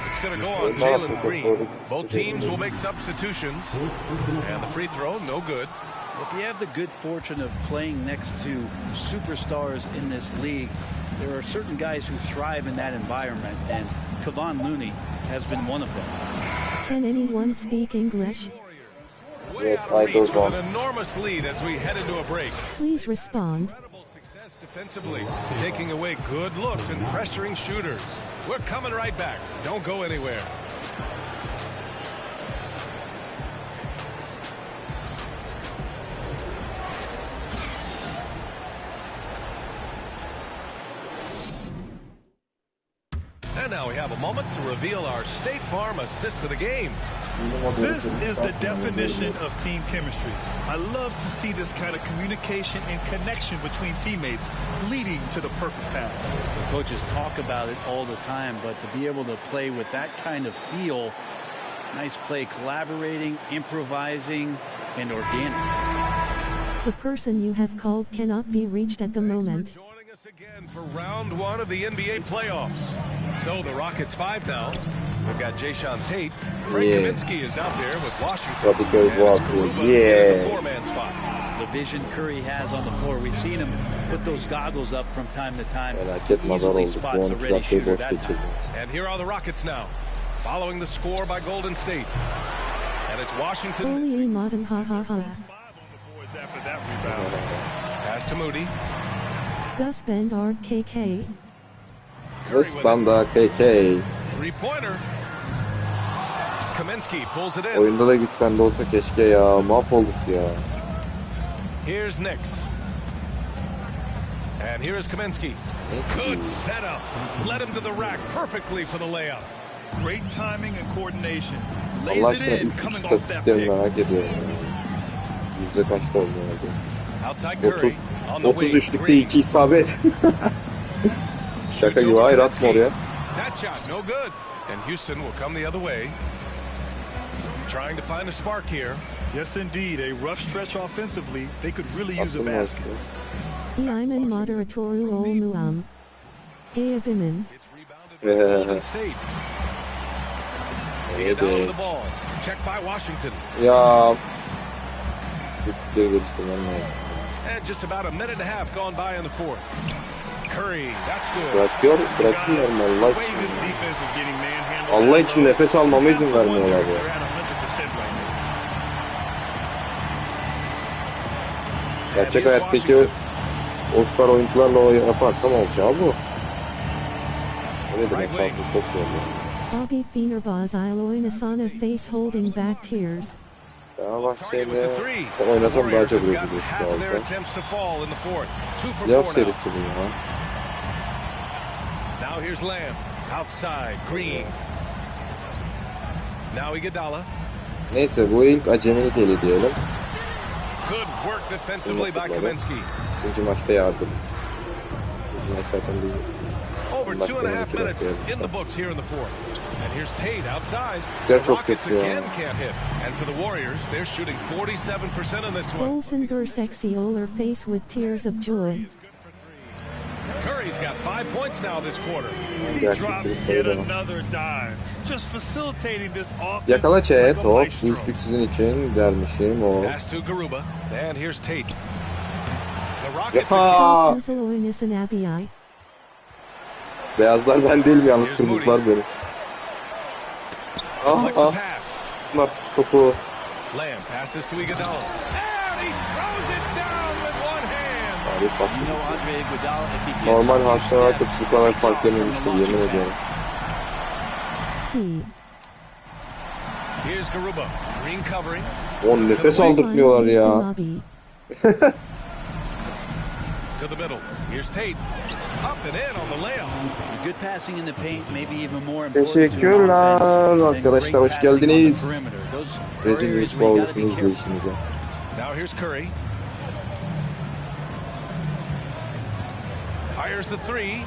It's going to go on Jalen Green. Both teams will make substitutions. And the free throw, no good. If you have the good fortune of playing next to superstars in this league, there are certain guys who thrive in that environment, and Kevon Looney has been one of them. Can anyone speak English? Yes, I do. With an enormous lead as we head into a break. Please respond. Success defensively, taking away good looks and pressuring shooters. We're coming right back. Don't go anywhere. And now we have a moment to reveal our State Farm assist of the game. This is the definition of team chemistry. I love to see this kind of communication and connection between teammates leading to the perfect pass. The coaches talk about it all the time, but to be able to play with that kind of feel, nice play, collaborating, improvising, and organic. The person you have called cannot be reached at the moment. Joining us again for round 1 of the NBA playoffs. So the Rockets 5 now. We've got Jayshawn Tate. Frank Kaminsky is out there with Washington. Yeah. The 4-man spot. The vision Curry has on the floor. We've seen him put those goggles up from time to time. Felaket nazar Easily olduk. spots a 12 ready dakikayı shooter boş that time. geçirdim. And here are the Rockets now. Following the score by Golden State. And it's Washington. Holy madam ha ha ha. After that rebound. Pass to Moody. Gus Bendard KK. Westland'a KK. Three-pointer. Kaminsky pulls it in. Oyunda da güç bende olsa keşke ya. Mahvolduk ya. Here's Knicks. And here's Kaminsky. Good setup. Led him to the rack perfectly for the layup. Great timing and coordination. Allah Lays it aşkına in üst coming off that istatistiklerini pick. merak ediyorum. Yüzde kaçta oldu herhalde? Outside 30. Curry on the 30 wing. üçlükte 2 isabet. Şaka gibi, hayır atma oraya. That shot no good. And Houston will come the other way. Trying to find a spark here. Yes, indeed. A rough stretch offensively. They could really use a Attım basket. aslında. Iman moderatoru olmuam. Eyabimin. It's rebounded by Golden State. Iguodala with the Evet. ball. Checked by Washington. Ya. Statistikleri geliştirmem lazım. And just about a minute and a half gone by in the fourth. Curry, that's good. Bırakıyorum Allah The way için. this defense is getting manhandled. Allah için nefes almama izin vermiyorlar ya. They're at 100% right now. Gerçek hayattaki All-Star oyuncularla o yaparsam olacağı bu. Öyle demek şansım çok zor. Bobby Fenerbahce Iloinasana face holding back tears. Fenerbahçe'yle oynasam daha çok rezil olsun. Playoff serisi bu ya. Now here's Lamb. Outside. Green. Now Iguodala. Neyse bu ilk acemilik eli diyelim. Good work defensively by Kaminsky. İkinci maçta yardımız. İkinci maç zaten bir... Over 2.5 minutes in the books here in the fourth. And here's Tate outside. Şutlar The çok Rockets kötü ya. again can't hit. And for the Warriors, they're shooting 47% on this one. Bolsinger sexy oler face with tears of joy. Curry's got 5 points now this quarter. He drops yet another dive. Just facilitating this offense. Yakala Chet, like a top. maestro. Bu üçlük sizin için gelmişim o. Pass to Garuba. And here's Tate. The Rockets Yaha! Kusaloinisan abi. Beyazlar ben değilim yalnız, kırmızılar benim. flex the Ah ah. pass. Bunlar pis topu. Lamb passes to Iguodala. And he throws it down with one hand. Abi bak. You know Andre Iguodala, if he gets Normal a few hastalar steps, arkası bu kadar takes fark off from the yememiştir, launching yemin pad. ediyorum. Here's Garuba. Green covering. On nefes aldırtmıyorlar ya. To the middle. Here's Tate. Up and in on the layup. Good passing in the paint, maybe even more important to an Teşekkürler offense than arkadaşlar, great hoş passing on the geldiniz. perimeter. Rezil rüsva oluşunu izleyişimize. Now here's Curry. Fires the three.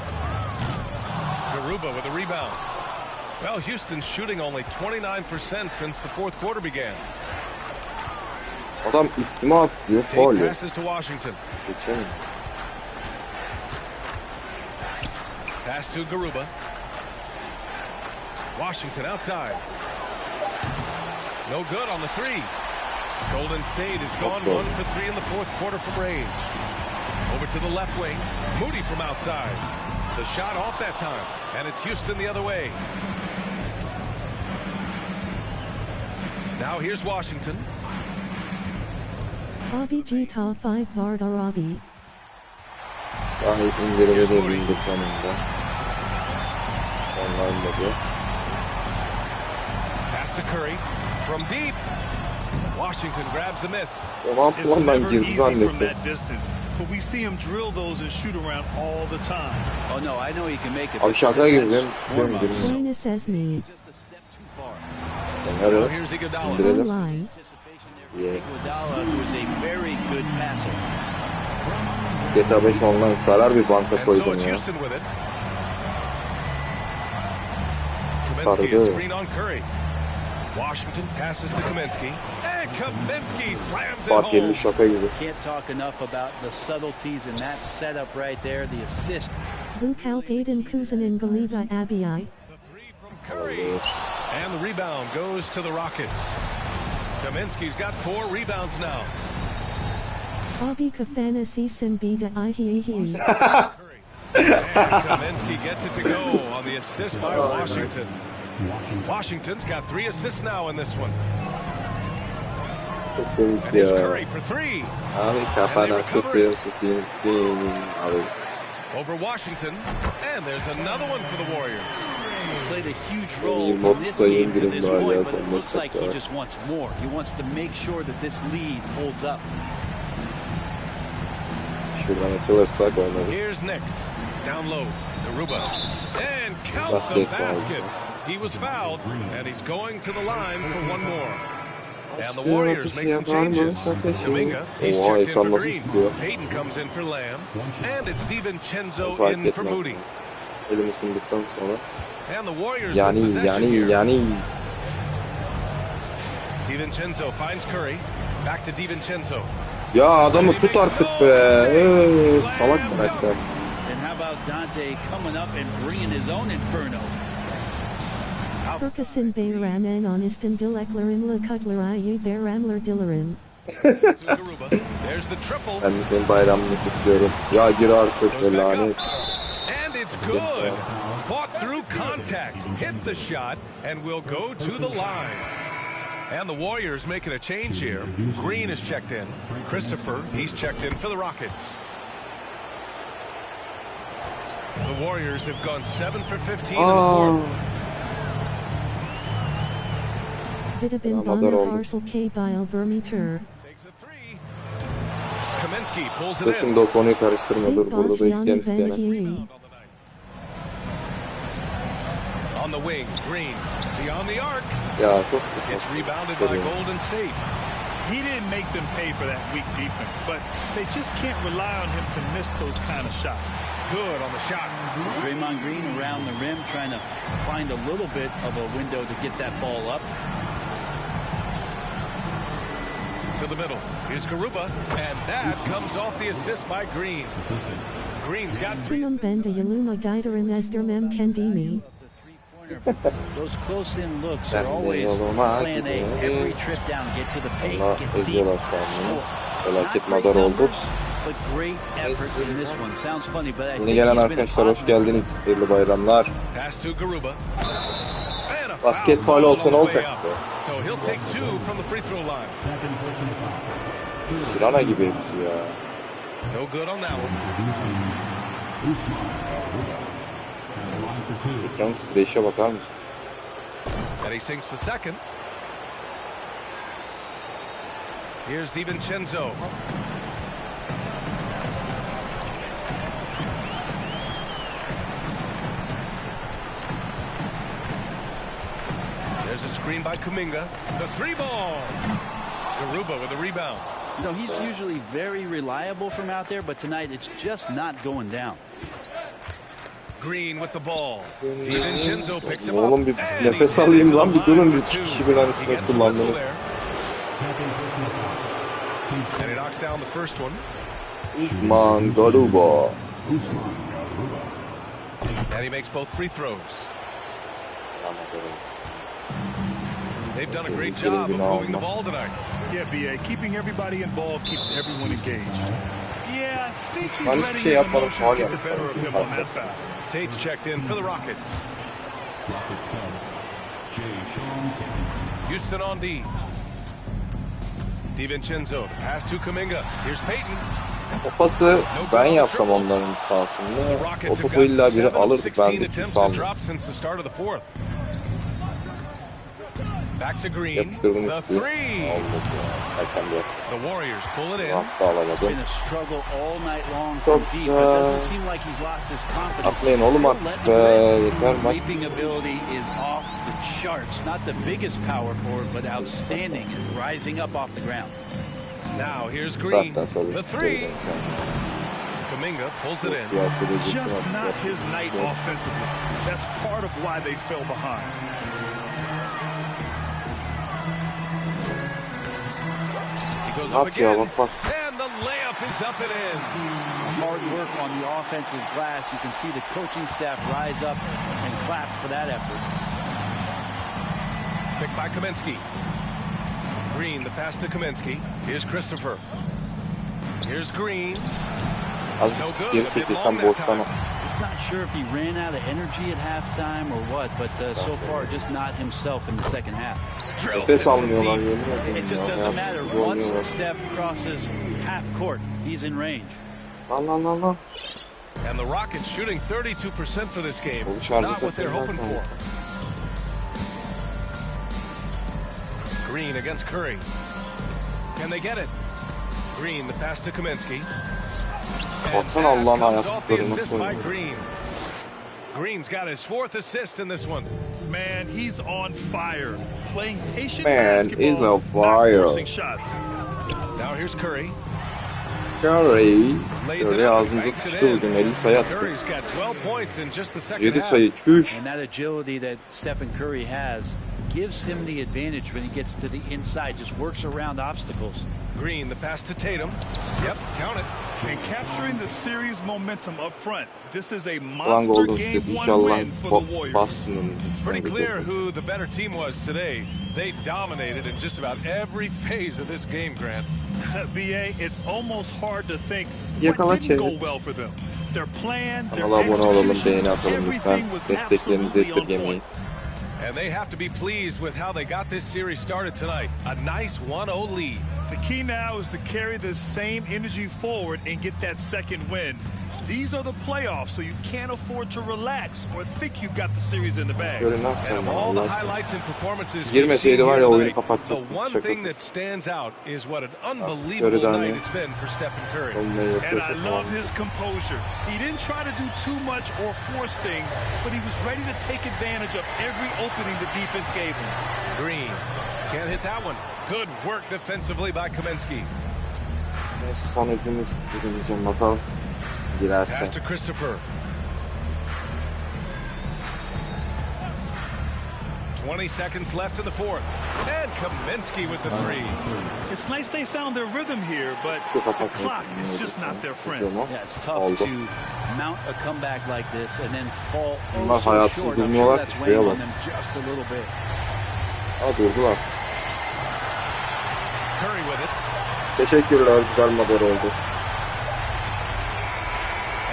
Garuba with a rebound. Well, Houston's shooting only 29% since the fourth quarter began. Adam üstüme atlıyor, faul yok. Passes to Washington. Geçemiyor. Pass to Garuba. Washington outside. No good on the three. Golden State has gone 1 for 3 in the fourth quarter from range. Over to the left wing. Moody from outside. The shot off that time. And it's Houston the other way. Now here's Washington. Abi Gita 5 Vard Arabi. Gayet indirime de bindik sonunda. Online'da. Pass to Curry. From deep. Washington grabs the miss. It's never easy from that distance, but we see him drill those and shoot around all the time. Oh no, I know he can make it. Abi şaka gibi değil mi? Buena says me. Now Nerede? here's Iguodala. İndirelim. Online. Yes. Iguodala was a very good passer. GTA 5 online sarar bir banka And so soydum it's ya. Houston with it. Kaminsky is Sardı. screen on Curry. Washington passes to Kaminsky. And Kaminsky slams it Fark yerli home. şaka gibi. Can't talk enough about the subtleties in that setup right there, the assist. Bukal Aiden Kuzanin Galiba Abi. The three from Curry. And the rebound goes to the Rockets. Kaminsky's got 4 rebounds now. Abi Kafana Sisim Bida Ihihi. And Kaminsky gets it to go on the assist by Washington. Washington's got 3 assists now in this one. Çok komik And here's ya. Curry for 3. Abi kafana sıçıyorsun. Abi. Over Washington. And there's another one for the Warriors. He's played a huge role in this game to this point, but it looks like he just wants more. He wants to make sure that this lead holds up. Şuradan açılırsak oynarız. Here's Knicks. Down low. Garuba. And counts the basket. He was fouled, and he's going to the line for one more. And the Warriors make some changes. Kuminga, he's checked in for Green. Payton comes in for Lamb. And it's DiVincenzo in for Moody. Elim ısındıktan sonra. And the Warriors with possession here. Yani. DiVincenzo finds Curry. Back to DiVincenzo. Ya adamı tut artık be. Salak karakter. And how about Dante coming up and bringing his own inferno? Perkasin Bayram en Honestin Dileklerimla Kutlarai Bayramler Dilerim. There's the triple. Ben senin bayramını kutluyorum. Ya gir artık be lanet. And it's good. Fought through contact. Hit the shot and will go to the line. And the Warriors making a change here. Green is checked in. Christopher, he's checked in for the Rockets. The Warriors have gone 7 for 15 in the fourth. Vidabin Bonner Parcel K Bile Vermeter. Takes a 3. Kaminsky pulls it Dur in. şimdi o konuyu karıştırma, dur burada da isteyen isteyene. On the wing, Green beyond the arc. Ya çok Gets rebounded by Golden State. He didn't make them pay for that weak defense, but they just can't rely on him to miss those kind of shots. Good on the shot. Draymond Green around the rim trying to find a little bit of a window to get that ball up. To the middle. Here's Garuba, and that comes off the assist by Green. Green's got 3 Timum Benda Yaluma Gaidarim Esdermem Kendimi. Those close-in looks are always plan A. Every trip down, get to the paint, get deep, score. Felaket madar oldu. But great effort in this one. Sounds funny, but I think Yeni gelen he's been arkadaşlar hoş geldiniz. Hayırlı bayramlar. Pass to Garuba. Basket faul olsa ne olacak? So he'll take 2 from the free throw line. Pirana gibi hepsi ya. No good on that one. Ekran titreşe bakar mısın? And he sinks the second. Here's DiVincenzo. There's a a screen by Kuminga. The three ball. Garuba with a rebound. You know, he's usually very reliable from out there, but tonight it's just not going down. Green with the ball. DiVincenzo picks him Oğlum up. bir And nefes he's alayım headed lan, to bir the durun, line üç for kişi two. birden He üstüne gets the whistle kullandınız. there. And he knocks down the first one. Usman Garuba. And he makes both free throws. They've done a great job of moving the ball tonight. Yeah, B.A., keeping everybody involved keeps everyone engaged. Yeah, I think he's Ben hiçbir letting şey his yapmadım, emotions faul get the yaptım. better of him on that foul. Tate's checked in for the Rockets. Houston on D. DiVincenzo, the pass to Kuminga. Here's Payton. O pası ben yapsam onların sahasında, The o Rockets have topu illa got biri 7 of alır, 16 ben de attempts kimse to almıyor. drop since the start of the fourth. Back to Green. Yapıştırdım The üstü. three. Almadı ya. Hakem yok. The Warriors pull it in. Rahat da alamadı. Been a struggle all night long Çok from deep. It doesn't seem like he's lost his confidence. Atlayın oğlum, Still at letting be. it play. Yeter maç. Leaping ability is off the charts. Not the biggest power forward, but outstanding and rising up off the ground. Now here's Green. Zaten sonra The three. Kuminga pulls it in. Just not his night offensively. That's part of why they fell behind. He goes Ne up yapıyor again. bak bak. And the layup is up and in. Hard work on the offensive glass. You can see the coaching staff rise up and clap for that effort. Picked by Kaminsky. Green, the pass to Kaminsky. Here's Christopher. Here's Green. Az bir geri çekilsem boştan. Just not sure if he ran out of energy at halftime or what, but so far just not himself in the second half. Nefes almıyorlar, yemin ederim It just ya. doesn't matter. Yapsız Once oynuyorlar. Steph crosses half court, he's in range. Lan lan lan lan. And the Rockets shooting 32% for this game. Oğlum şarjı Not what they're hoping takılmaz for. Green against Curry. Can they get it? Green, the pass to Kaminsky. Baksana Allah'ın Comes off the ayaksızları assist nasıl by oynuyor. Green. Green's got his fourth assist in this one. Man, he's on fire. Playing patient Man, basketball, he's on not fire. forcing shots. Now here's Curry. Curry. Lays it Curry up, ağzında banks it sıçtı in. bugün, 50 sayı attı. Curry's got 12 points in just the second 7 half. sayı, çüş. And that agility that Stephen Curry has gives him the advantage when he gets to the inside, just works around obstacles. Green, the pass to Tatum. Yep, count it. And capturing the series momentum up front. This is a Ulan monster Golden game State one inşallah win for the Warriors. Boston'ın Pretty clear who the better team was today. They dominated in just about every phase of this game, Grant. BA, it's almost hard to think Yakala what didn't go çevir. well for them. Their plan, their Kanala abone olalım, execution, beğeni atalım everything lütfen. was Desteklerinizi absolutely on esirgemeyin. point. And they have to be pleased with how they got this series started tonight. A nice 1-0 lead. The key now is to carry this same energy forward and get that second win. These are the playoffs, so you can't afford to relax or think you've got the series in the bag. Böyle ne And yapacağım of ben all Allah the aşkına. highlights and performances we've Girmeseydi seen var here ya, oyunu tonight, kapatacaktım, the one thing that şakasız. stands out is what an unbelievable Curry'den night ya. it's been for Stephen Curry. Onunla And yapıyorsa I love tamam. his composure. He didn't try to do too much or force things, but he was ready to take advantage of every opening the defense gave him. Green can't hit that one. Good work defensively by Kaminsky. Neyse, son hücumu isteyeceğim bakalım. Girerse. Pass to Christopher. 20 seconds left in the fourth. And Kaminsky with the three. It's nice they found their rhythm here, but the clock is just not their friend. Yeah, it's tough Oldu. to mount a comeback like this and then fall Bunlar so hayatsız short. I'm sure durmuyorlar ki, that's şuraya weighing bak. on them just a little bit. Aa, durdular. Curry with it. Teşekkürler, güzel haber oldu.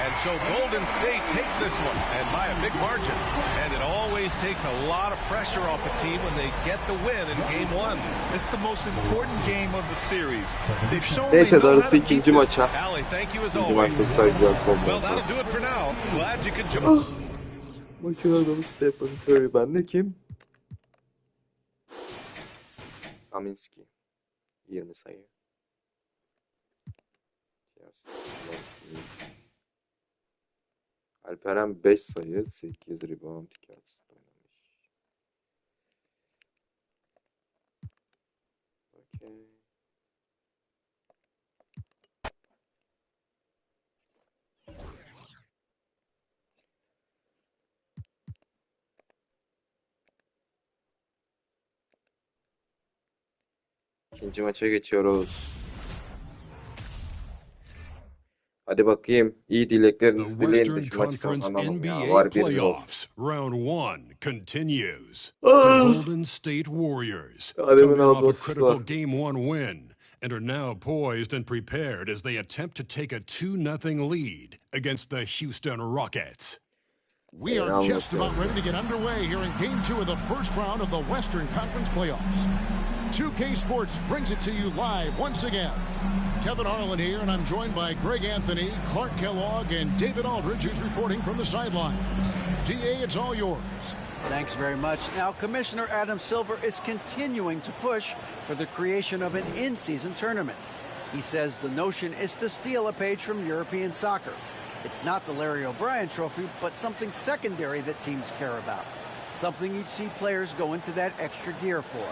And so Golden State takes this one, and by a big margin. And it always takes a lot of pressure off a team when they get the win in game one. It's the most important game of the series. They've shown they Neyse, know how darısı to beat ikinci this. maça. Allie, thank you as İkinci always. maçta saygılar son Well, maçta. that'll do it for now. Glad you could join. Maçın adamı Stephen Curry. Bende kim? Kaminsky. 20 sayı. Alperen 5 sayı, 8 rebound, 2 asist oynamış. İkinci maça geçiyoruz. Hadi bakayım. İyi dileklerinizi dileyin de şu maçı kazanalım ya. Var bir olsun. Round 1 continues. The Ah! Golden State Warriors Adem'in coming off a alması critical var. Game 1 win and are now poised and prepared as they attempt to take a 2-0 lead against the Houston Rockets. We are just about ready to get underway here in Game 2 of the first round of the Western Conference Playoffs. 2K Sports brings it to you live once again. Kevin Harlan here, and I'm joined by Greg Anthony, Clark Kellogg, and David Aldridge, who's reporting from the sidelines. DA, it's all yours. Thanks very much. Now, Commissioner Adam Silver is continuing to push for the creation of an in-season tournament. He says the notion is to steal a page from European soccer. It's not the Larry O'Brien Trophy, but something secondary that teams care about. Something you'd see players go into that extra gear for.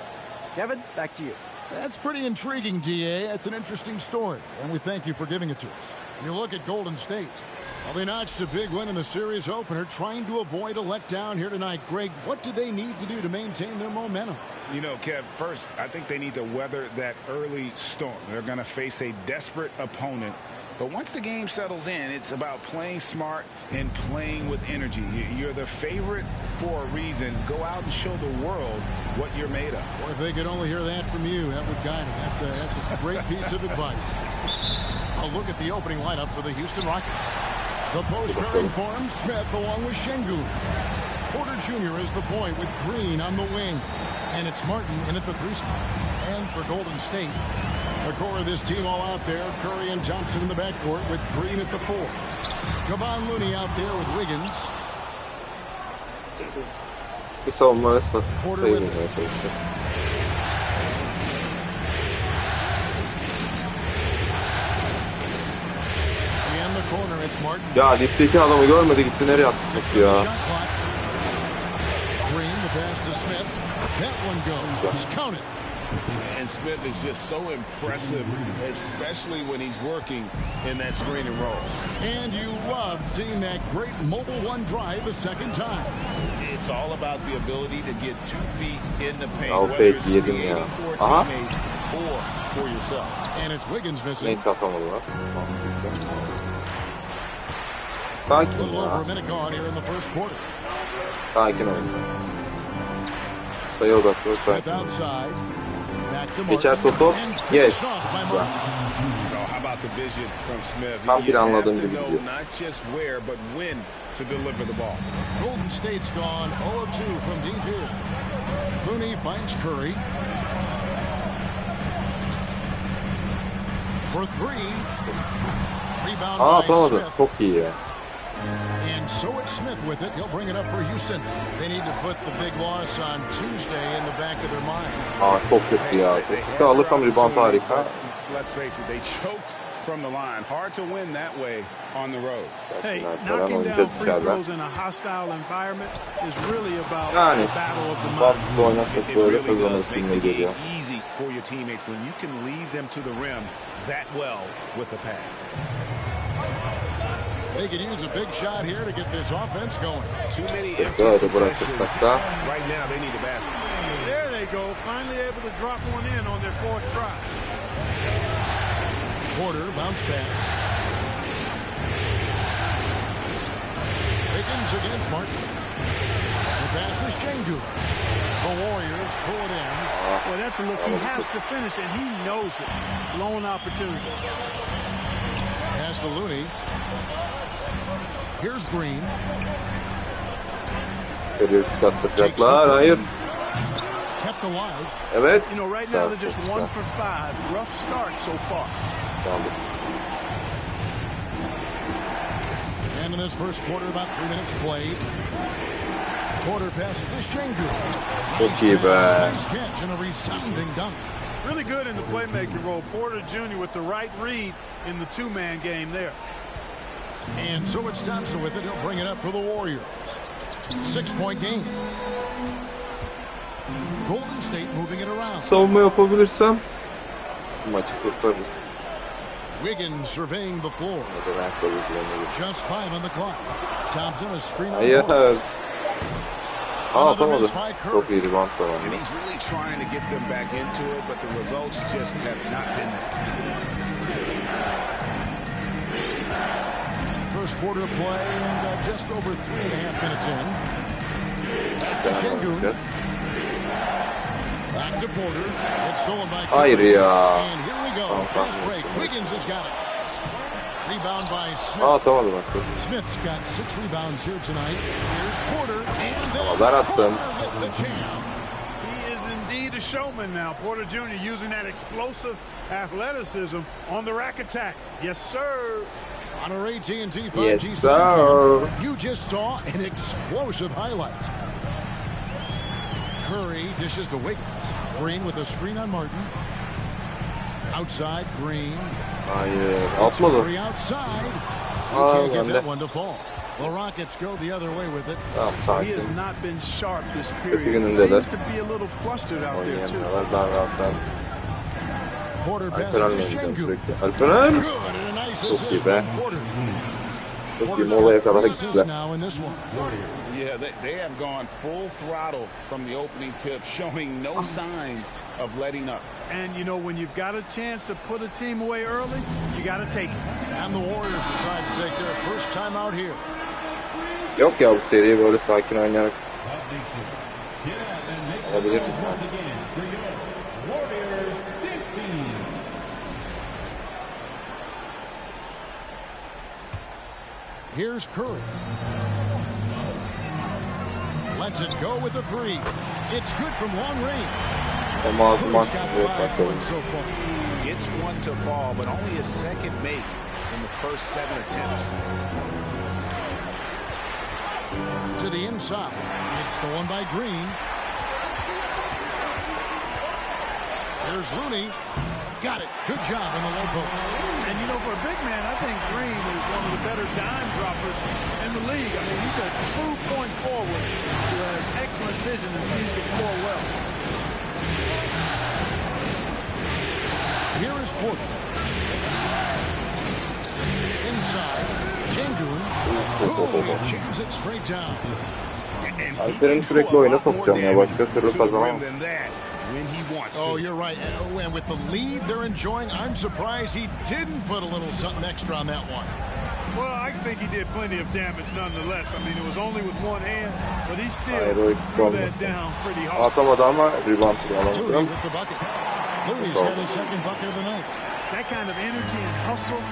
Kevin, back to you. That's pretty intriguing, DA. That's an interesting story, and we thank you for giving it to us. You look at Golden State. Well, they notched a big win in the series opener, trying to avoid a letdown here tonight. Greg, what do they need to do to maintain their momentum? You know, Kev, first, I think they need to weather that early storm. They're going to face a desperate opponent. But once the game settles in, it's about playing smart and playing with energy. You're the favorite for a reason. Go out and show the world what you're made of. Or if they could only hear that from you, that would guide them. That's a great piece of advice. A look at the opening lineup for the Houston Rockets. The post pairing form, Smith along with Şengün. Porter Jr. is the point with Green on the wing. And it's Martin in at the 3 spot. And for Golden State, the core of this team all out there, Curry and Thompson in the backcourt with Green at the 4. Kevon Looney out there with Wiggins. Bir savunmaya sayılmaya çalışacağız. In the corner, it's Martin. Ya dipteki adamı görmedi, gitti nereye atmış ya. Green, the pass to Smith. That one goes. Count it. And Smith is just so impressive, especially when he's working in that screen and roll. And you love seeing that great mobile one drive a second time. It's all about the ability to get 2 feet in the paint, Al whether it's fake yedim creating ya. for a Aha. teammate or for yourself. And it's Wiggins missing. Neyse atamadılar. A Sakin little over ya. a minute gone here in the first quarter. Sakin olun. Sayı odaklı, Smith sakin olun. outside. Back to Martin. Geçerse o top. And Yes. finished off by Ya. Martin. So how about the vision from Smith? Tam You have planladığım to gibi know gidiyor. not just where, but when to deliver the ball. Golden State's gone 0 of 2 from deep here. Looney finds Curry. For 3. Rebound Aa by atamadı. Smith. Çok iyi ya. And so it's Smith with it. He'll bring it up for Houston. They need to put the big loss on Tuesday in the back of their mind. Aa çok kötü ya. Çok kötü. Alırsam rebound harika. Let's face it, they choked from the line. Hard to win that way on the road. Hey, Falan knocking down oynayacağız free içeride. throws in a hostile environment is really about Yani the battle of the mind. Bantla oynatmak It böyle really does kazanırsın make ne the geliyor. game easy for your teammates when you can lead them to the rim that well with a pass. They could use a big shot here to get this offense going. Too many empty Böyle possessions. bırakırsak da Right now they need a basket. There they go, finally able to drop one in on their 4th try. Porter, bounce pass. Wiggins against Martin. The pass to Şengün. The Warriors pull it in. Well, that's a look he has to finish, and he knows it. Lone opportunity. Pass to Looney. Here's Green. görüyoruz kattıracaklar. Hayır. Kept alive. Evet. You know, right now they're just 1 for 5. Rough start so far. And in this first quarter, about 3 minutes played. Porter passes to Şengün. Çok iyi be. Nice catch and a resounding dunk. Really good in the playmaking role. Porter Jr. with the right read in the 2-man game there. And so it's Thompson with it. He'll bring it up for the Warriors. 6-point game. Golden State moving it around. Savunma yapabilirsem maçı kurtarırız. Wiggins surveying the floor. Just 5 on the clock. Thompson a screen on Hayır. Porter. Atamadı. Çok iyi rebound da var. And he's really trying to get them back into it, but the results just have not been there. First quarter play and just over 3.5 minutes in. That's to Şengün. Back to Porter. It's stolen by Hayır ya. And here we go. Fast break. Wiggins has got it. Rebound by Smith. Atamadı maçı. Smith's got 6 rebounds here tonight. Here's Porter. And Ama ben attım. the jam. He is indeed a showman now. Porter Jr. using that explosive athleticism on the rack attack. Yes, sir. On our AT&T 5G Yes, stream sir. camera, you just saw an explosive highlight. Curry dishes to Wiggins. Green with a screen on Martin. Outside, Green. Hayır. Atmadı. Curry outside. You can't get that one to fall. The Rockets go the other way with it. He has not been sharp this period. Gününde de. Seems to be a little flustered out there too. Porter passes Alperen to oynayacağım Şengün. sürekli. Alperen. Good and a nice Çok iyi assist be. from Porter. Çok iyi molaya kadar Three assists gittiler. now in this one. Yeah, they have gone full throttle from the opening tip, showing no signs of letting up. And you know, when you've got a chance to put a team away early, you got to take it. And the Warriors decide to take their first time out here. Yok ya, bu seriyi böyle sakin oynayarak olabilir mi? Here's Curry. Lets it go with a 3. It's good from long range. Curry's got 5 points so far. Gets one to fall, but only his second make in the first 7 attempts. To the inside. It's stolen by Green. There's Looney. Got it. Good job in the low post. And, you know, for a big man, I think Green is one of the better dime droppers in the league. I mean, he's a true point forward who has excellent vision and sees the floor well. Here is Porter. Inside. Şengün. Boom. He jams it straight down. Alperen'i sürekli oyuna sokacağım ya. Başka türlü kazanamam. Oh, you're right. And with the lead they're enjoying, I'm surprised he didn't put a little something extra on that one. Well, I think he did plenty of damage nonetheless. I mean, it was only with one hand, but he still threw that down pretty hard. Atamadı ama rebound Looney with the bucket. Looney's got his second bucket of the night. That kind of energy and hustle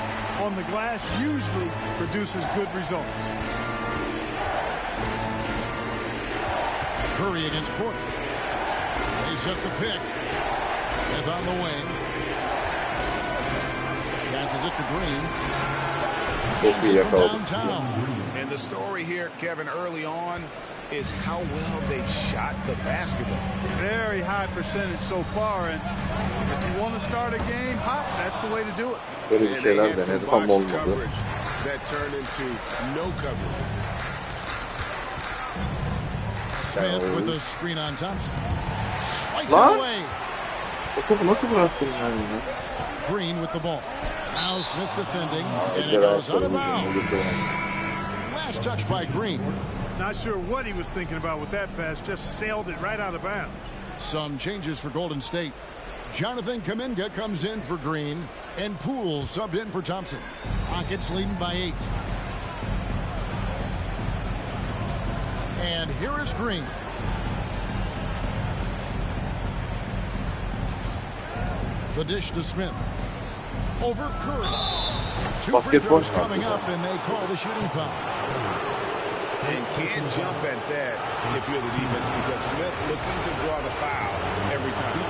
on the glass usually produces good results. Curry against Porter. They set the pick. Smith on the wing. Passes it to Green. Hands it from downtown. And the story here, Kevin, early on is how well they've shot the basketball. Very high percentage so far, and if you want to start a game hot, that's the way to do it. Böyle bir şeyler denedi ama olmadı. That turned into no coverage. Smith with a screen on Thompson. Swiped it Lan! away. O topu nasıl bıraktın yani? Green with the ball. Now Smith defending, and it goes out of bounds. Last touch by Green. Not sure what he was thinking about with that pass, just sailed it right out of bounds. Some changes for Golden State. Jonathan Kuminga comes in for Green, and Poole subbed in for Thompson. Rockets leading by 8. And here is Green. The dish to Smith. Over Curry. 2 free throws coming up, and they call the shooting foul. And can't jump at that if you're the defense because Smith looking to draw the foul every time.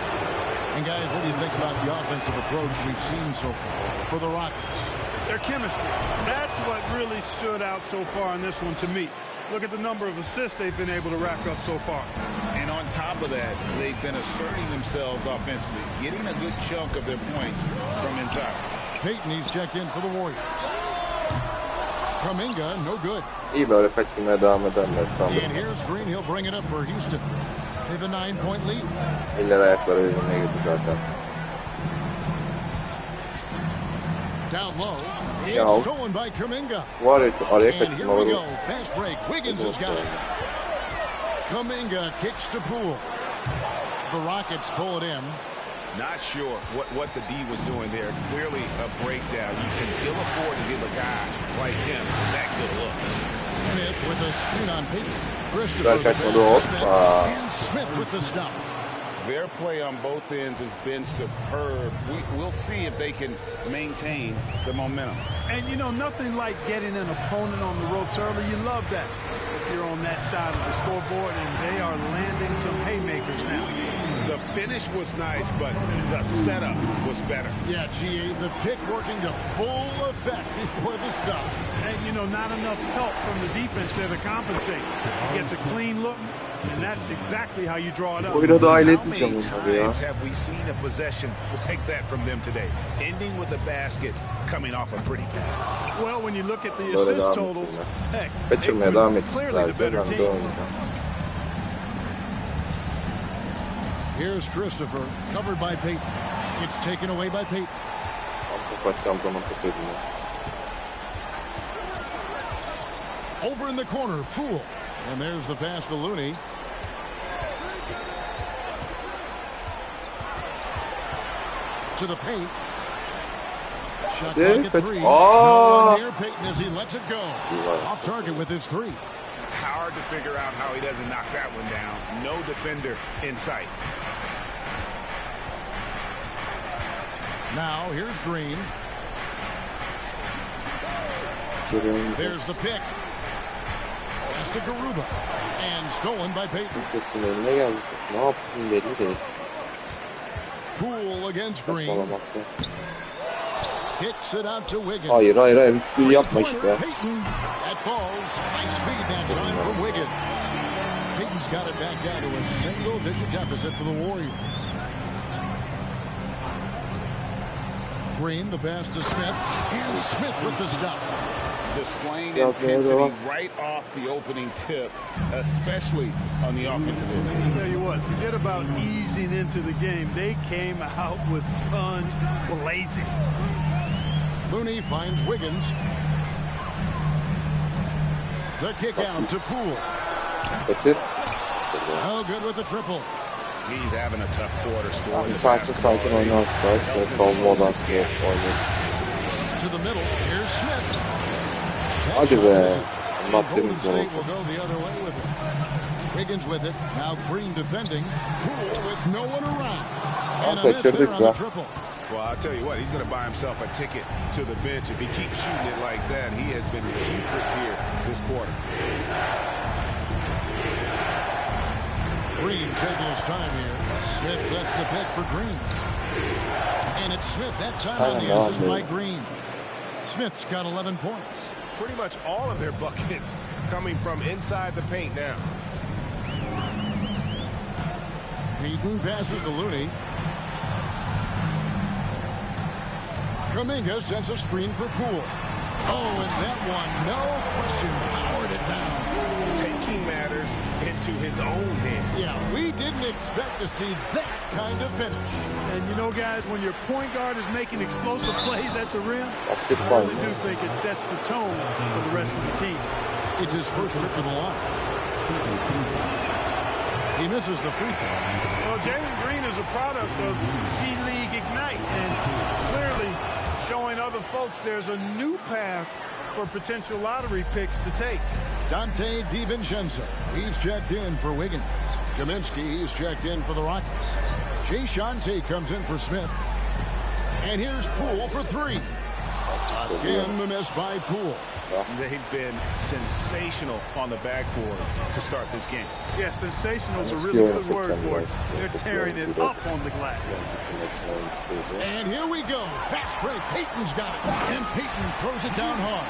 And guys, what do you think about the offensive approach we've seen so far for the Rockets? Their chemistry. That's what really stood out so far in this one to me. Look at the number of assists they've been able to rack up so far. And on top of that, they've been asserting themselves offensively, getting a good chunk of their points from inside. Payton, he's checked in for the Warriors. Kuminga, no good. İyi böyle kaçırmaya devam ederler sanırım. And here's Green, he'll bring it up for Houston. They have a 9-point lead. İller ayakları birbirine girdi zaten. Down low. It's Ya. stolen by Kuminga. Var ya şu araya And here we kaçırmaları. go. Fast break. Wiggins has got it. Kuminga kicks to Poole. The Rockets pull it in. Not sure what the D was doing there. Clearly a breakdown. You can ill afford to give a guy like him that good look. Smith with a screen on Peyton. Güzel Christopher kaçmadı o. and Smith with the stuff. Their play on both ends has been superb. We'll see if they can maintain the momentum. And, you know, nothing like getting an opponent on the ropes early. You love that if you're on that side of the scoreboard, and they are landing some haymakers now. The finish was nice, but the setup was better. Yeah, GA, the pick working to full effect before the stuff. And, you know, not enough help from the defense there to compensate. Gets a clean look, and that's exactly how you draw it up. Oyuna dahil How etmeyeceğim many bunları ya. times have we seen a possession like that from them today? Ending with a basket, coming off a pretty pass. Well, when you look at the Böyle assist devam totals, etsinler. heck, Kaçırmaya they devam were clearly the etmişlerse better ben de team. oynayacağım. Here's Christopher, covered by Peyton. It's taken away by Peyton. Ufaktan zaman kapıyordum ya. Over in the corner, Poole. And there's the pass to Looney. To the paint. Shot clock at 3. No one near Peyton as he lets it go. Off target with his 3. Hard to figure out how he doesn't knock that one down. No defender in sight. Now, here's Green. There's the pick. Pass to Garuba. And stolen by Peyton. Önüne geldik. Ne yaptın belli değil. Poole against Green. Saçmalaması. Kicks it out to Wiggins. Hayır hayır hayır. Üçlüyü yapma işte. Peyton. That falls. Nice feed that time from Wiggins. Peyton's got it back down to a single-digit deficit for the Warriors. Green, the pass to Smith. And Smith with the stuff. Displaying intensity right off the opening tip, especially on the offensive end. I'll tell you what, forget about easing into the game. They came out with guns blazing. Looney finds Wiggins. The kick out to Poole. Kaçır. Oh, good with the triple. He's having a tough quarter scoring. Bir sakin oynarsa işte savunma odası oynuyor. To the middle, here's Smith. Hadi be. Allah senin Golden State will go the other way with it. Wiggins with it. Now Green defending. Poole with no one around. And a miss there on the triple. Well, I'll tell you what, he's going to buy himself a ticket to the bench. If he keeps shooting it like that, he has been putrid here this quarter. Green taking his time here. Smith sets the pick for Green. And it's Smith that time on the assist by Green. Smith's got 11 points. Pretty much all of their buckets coming from inside the paint now. Peyton passes to Looney. Kuminga sends a screen for Poole. Oh, and that one, no question, powered it down. Taking matters into his own hands. Yeah, we didn't expect to see that kind of finish. And you know, guys, when your point guard is making explosive plays at the rim, Basket I really do think it sets the tone for the rest of the team. It's his first trip to the line. He misses the free throw. Well, Jalen Green is a product of G League Ignite, and clearly showing other folks there's a new path for potential lottery picks to take. Dante DiVincenzo, he's checked in for Wiggins. Kaminsky, he's checked in for the Rockets. Jay Shante comes in for Smith. And here's Poole for 3. Again, the miss by Poole. They've been sensational on the backboard to start this game. Yeah, sensational is a really good word for it. They're tearing it up on the glass. And here we go. Fast break. Peyton's got it. And Peyton throws it down hard.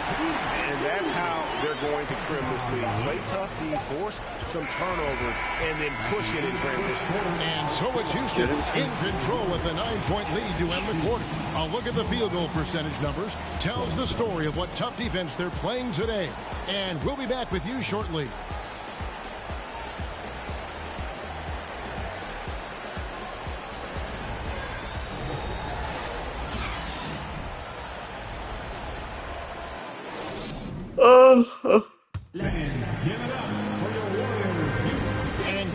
And that's how they're going to trim this league. Play tough, force some turnovers, and then push it in transition. And so it's Houston in control with a 9-point lead to end the quarter. A look at the field goal percentage numbers tells the story of what tough defense they're playing today. And we'll be back with you shortly. And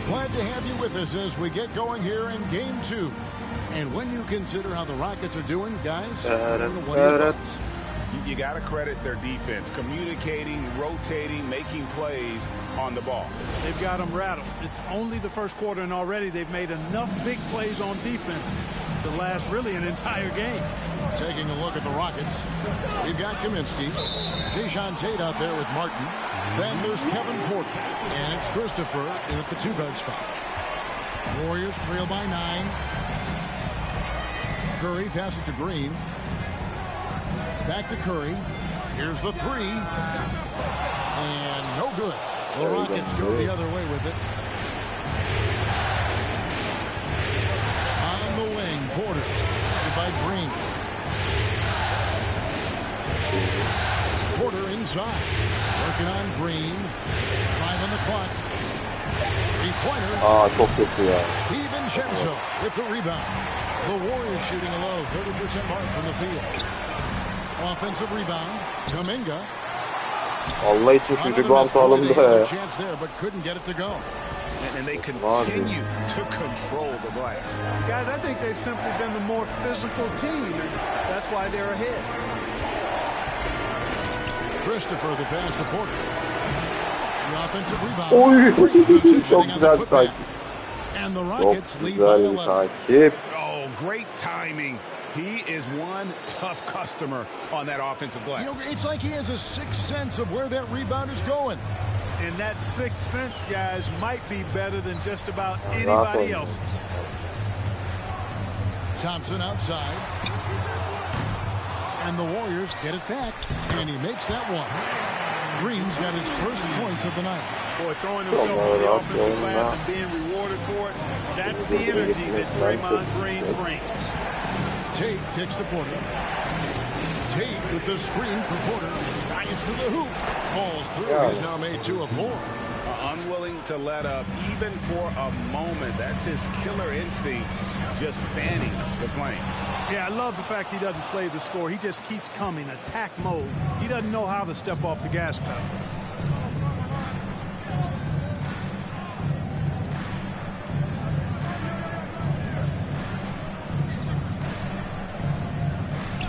glad to have you with us as we get going here in game 2. And when you consider how the Rockets are doing, guys, what are your thoughts? You got to credit their defense, communicating, rotating, making plays on the ball. They've got them rattled. It's only the first quarter, and already they've made enough big plays on defense to last really an entire game. Taking a look at the Rockets, we've got Kaminsky, Jae'Sean Tate out there with Martin. Then there's Kevin Porter, and it's Christopher in at the 2-guard spot. Warriors trail by 9. Curry passes to Green. Back to Curry. Here's the 3. And no good. The Rockets go the other way with it. On the wing, Porter. By Green. Porter inside. Working on Green. 5 on the clock. 3-pointer. Çok kötü ya. DiVincenzo with the rebound. The Warriors shooting a low 30% mark from the field. Offensive rebound. Kuminga. Allah için şu rebound alındı he. Chance there, but couldn't get it to go. And they continue to control the glass. Guys, I think they've simply been the more physical team, and that's why they're ahead. Christopher, the pass to Porter. The offensive rebound. Oy, çok güzel bir takip. And the Çok Rockets lead by güzel 11. bir takip. Oh, great timing. He is one tough customer on that offensive glass. You know, it's like he has a sixth sense of where that rebound is going. And that sixth sense, guys, might be better than just about anybody else. Thompson outside. And the Warriors get it back. And he makes that one. Green's got his first points of the night. Boy, throwing himself on the offensive glass and being rewarded for it, that's the energy that Draymond Green brings. Tate kicks to Porter. Tate with the screen for Porter. Drives to the hoop. Falls through. Yeah. He's now made 2 of 4. Unwilling to let up even for a moment. That's his killer instinct, just fanning the flame. Yeah, I love the fact he doesn't play the score. He just keeps coming, attack mode. He doesn't know how to step off the gas pedal.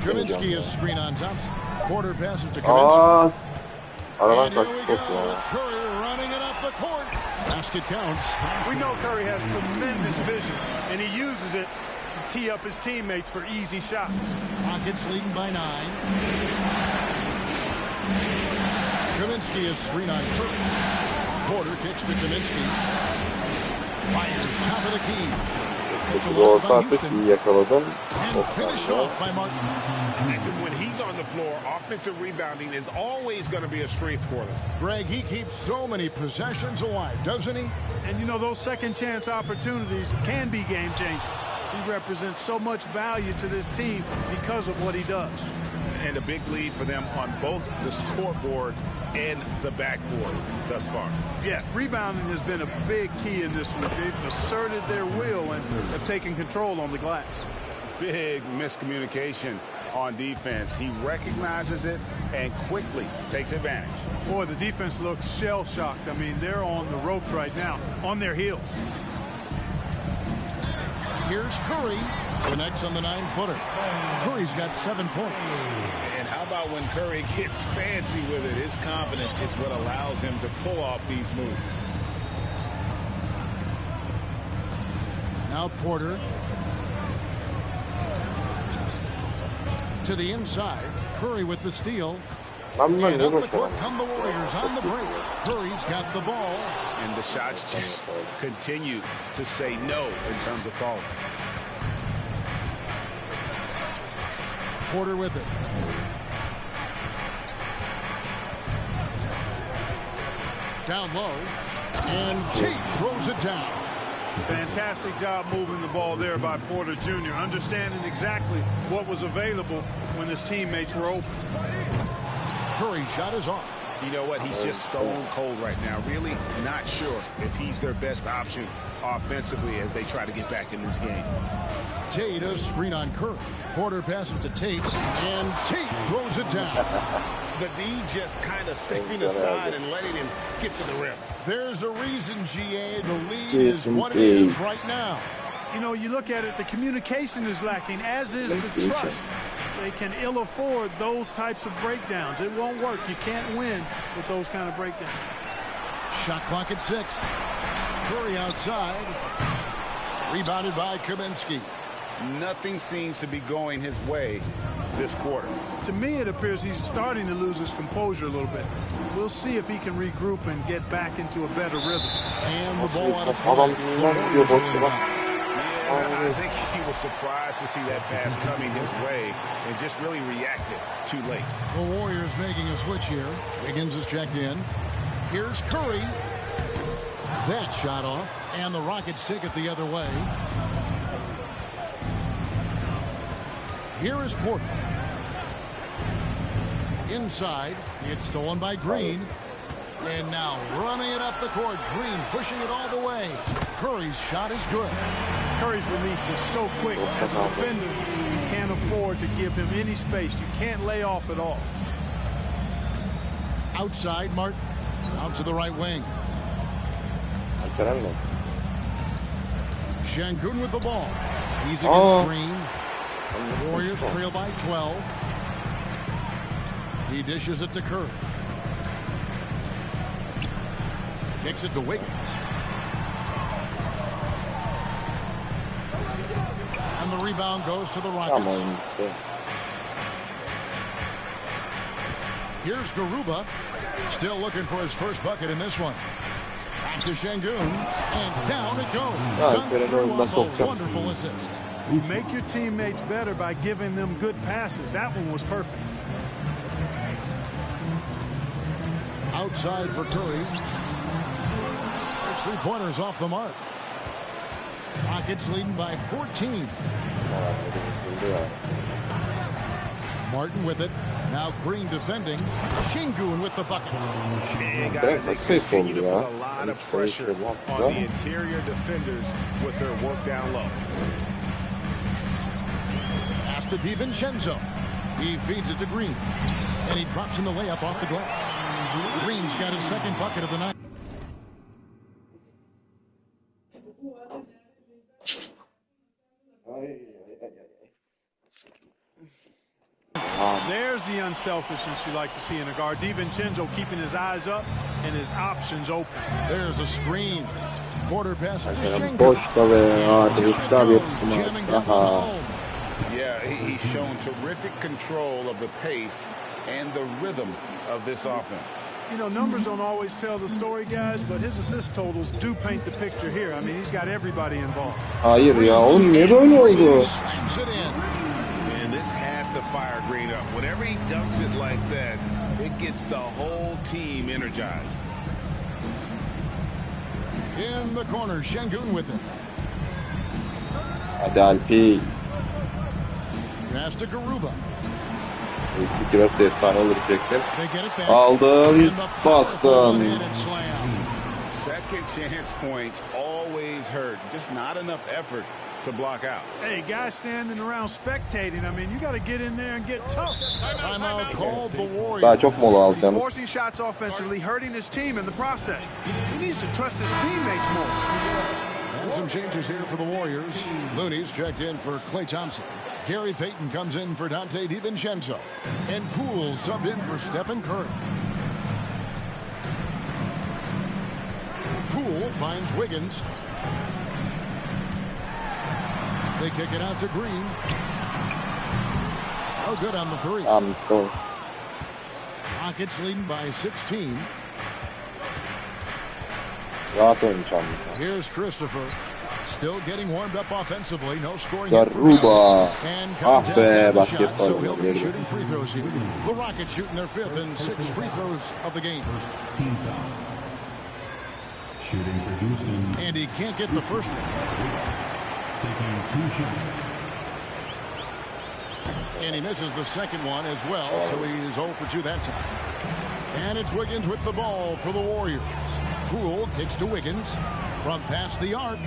Kaminsky is screen on Thompson. Porter passes to Kaminsky. Aradan kaçtı top ya. Curry running it up the court. Basket counts. We know Curry has tremendous vision, and he uses it to tee up his teammates for easy shots. Rockets leading by 9. Kaminsky is screen on Curry. Porter kicks to Kaminsky. Fires top of the key. Bu orta atış iyi yakaladım. And finished off by Martin. And when he's on the floor, offensive rebounding is always going to be a strength for them. Greg, he keeps so many possessions alive, doesn't he? And you know, those second chance opportunities can be game changing. He represents so much value to this team because of what he does. And a big lead for them on both the scoreboard and the backboard thus far. Yeah, rebounding has been a big key in this one. They've asserted their will and have taken control on the glass. Big miscommunication on defense. He recognizes it and quickly takes advantage. Boy, the defense looks shell-shocked. I mean, they're on the ropes right now, on their heels. Here's Curry. Connects on the 9-footer. Curry's got 7 points. And how about when Curry gets fancy with it? His confidence is what allows him to pull off these moves. Now Porter. To the inside. Curry with the steal. And up the court come the Warriors on the break. Curry's got the ball. And the shots just continue to say no in terms of falling. Porter with it. Down low. And Tate throws it down. Fantastic job moving the ball there by Porter Jr., understanding exactly what was available when his teammates were open. Curry's shot is off. You know what? He's just stone cold right now. Really not sure if he's their best option offensively as they try to get back in this game. Tate a screen on Curry. Porter passes to Tate, and Tate throws it down. The D just kind of stepping aside and letting him get to the rim. There's a reason, GA. The lead is what it is right now. You know, you look at it, the communication is lacking, as is the trust. They can ill afford those types of breakdowns. It won't work. You can't win with those kind of breakdowns. Shot clock at 6. Curry outside. Rebounded by Kaminsky. Nothing seems to be going his way this quarter. To me, it appears he's starting to lose his composure a little bit. We'll see if he can regroup and get back into a better rhythm. And the ball out of play. I think he was surprised to see that pass coming his way and just really reacted too late. The Warriors making a switch here. Wiggins is checked in. Here's Curry. That shot off, and the Rockets take it the other way. Here is Porter. Inside, it's stolen by Green. And now running it up the court. Green pushing it all the way. Curry's shot is good. Curry's release is so quick. As a defender, you can't afford to give him any space. You can't lay off at all. Outside, Martin. Out to the right wing. Şengün with the ball. He's against Green. Warriors trail by 12. He dishes it to Curry. Kicks it to Wiggins. And the rebound goes to the Rockets. Here's Garuba. Still looking for his first bucket in this one. Back to Şengün. And down it goes. Dunk through off a wonderful assist. You make your teammates better by giving them good passes. That one was perfect. Outside for Curry. There's 3 pointers off the mark. Rockets leading by 14. Martin with it. Now Green defending. Şengün with the bucket. And guys, they continue to put a lot of pressure on the interior defenders with their work down low. Pass to DiVincenzo. He feeds it to Green. And he drops in the layup off the glass. Green's got his second bucket of the night. There's the unselfishness you like to see in a guard. DiVincenzo keeping his eyes up and his options open. There's a screen. Porter passes to Şengün. Yeah, he's shown terrific control of the pace and the rhythm of this offense. You know, numbers don't always tell the story, guys, but his assist totals do paint the picture here. I mean, he's got everybody involved. Hayır ya, oğlum niye böyle oldu? And this has to fire Green up. Whenever he dunks it like that, it gets the whole team energized. In the corner, Şengün with it. Hadi Alpi. Pass to Garuba. Biraz efsane olur diyecektim. Aldım, bastım. Second chance points always hurt. Just not enough effort to block out. Hey, guys standing around spectating. I mean, you got to get in there and get tough. Timeout called the Warriors. Daha çok mola alacağız. He's forcing shots offensively, hurting his team in the process. He needs to trust his teammates more. And some changes here for the Warriors. Looney's checked in for Klay Thompson. Gary Payton comes in for Dante DiVincenzo. And Poole subbed in for Stephen Curry. Poole finds Wiggins. They kick it out to Green. Oh, good on the 3. Rockets leading by 16. Here's Christopher. Still getting warmed up offensively. No scoring. Garuba. Ah be, basketball. So he'll be shooting free throws here. The Rockets shooting their 5th and 6th free throws of the game. Team foul. Shooting for Houston. And he can't get the first one. Taking 2 shots. And he misses the second one as well, so he's 0 for 2 that time. And it's Wiggins with the ball for the Warriors. Poole kicks to Wiggins. From past the arc,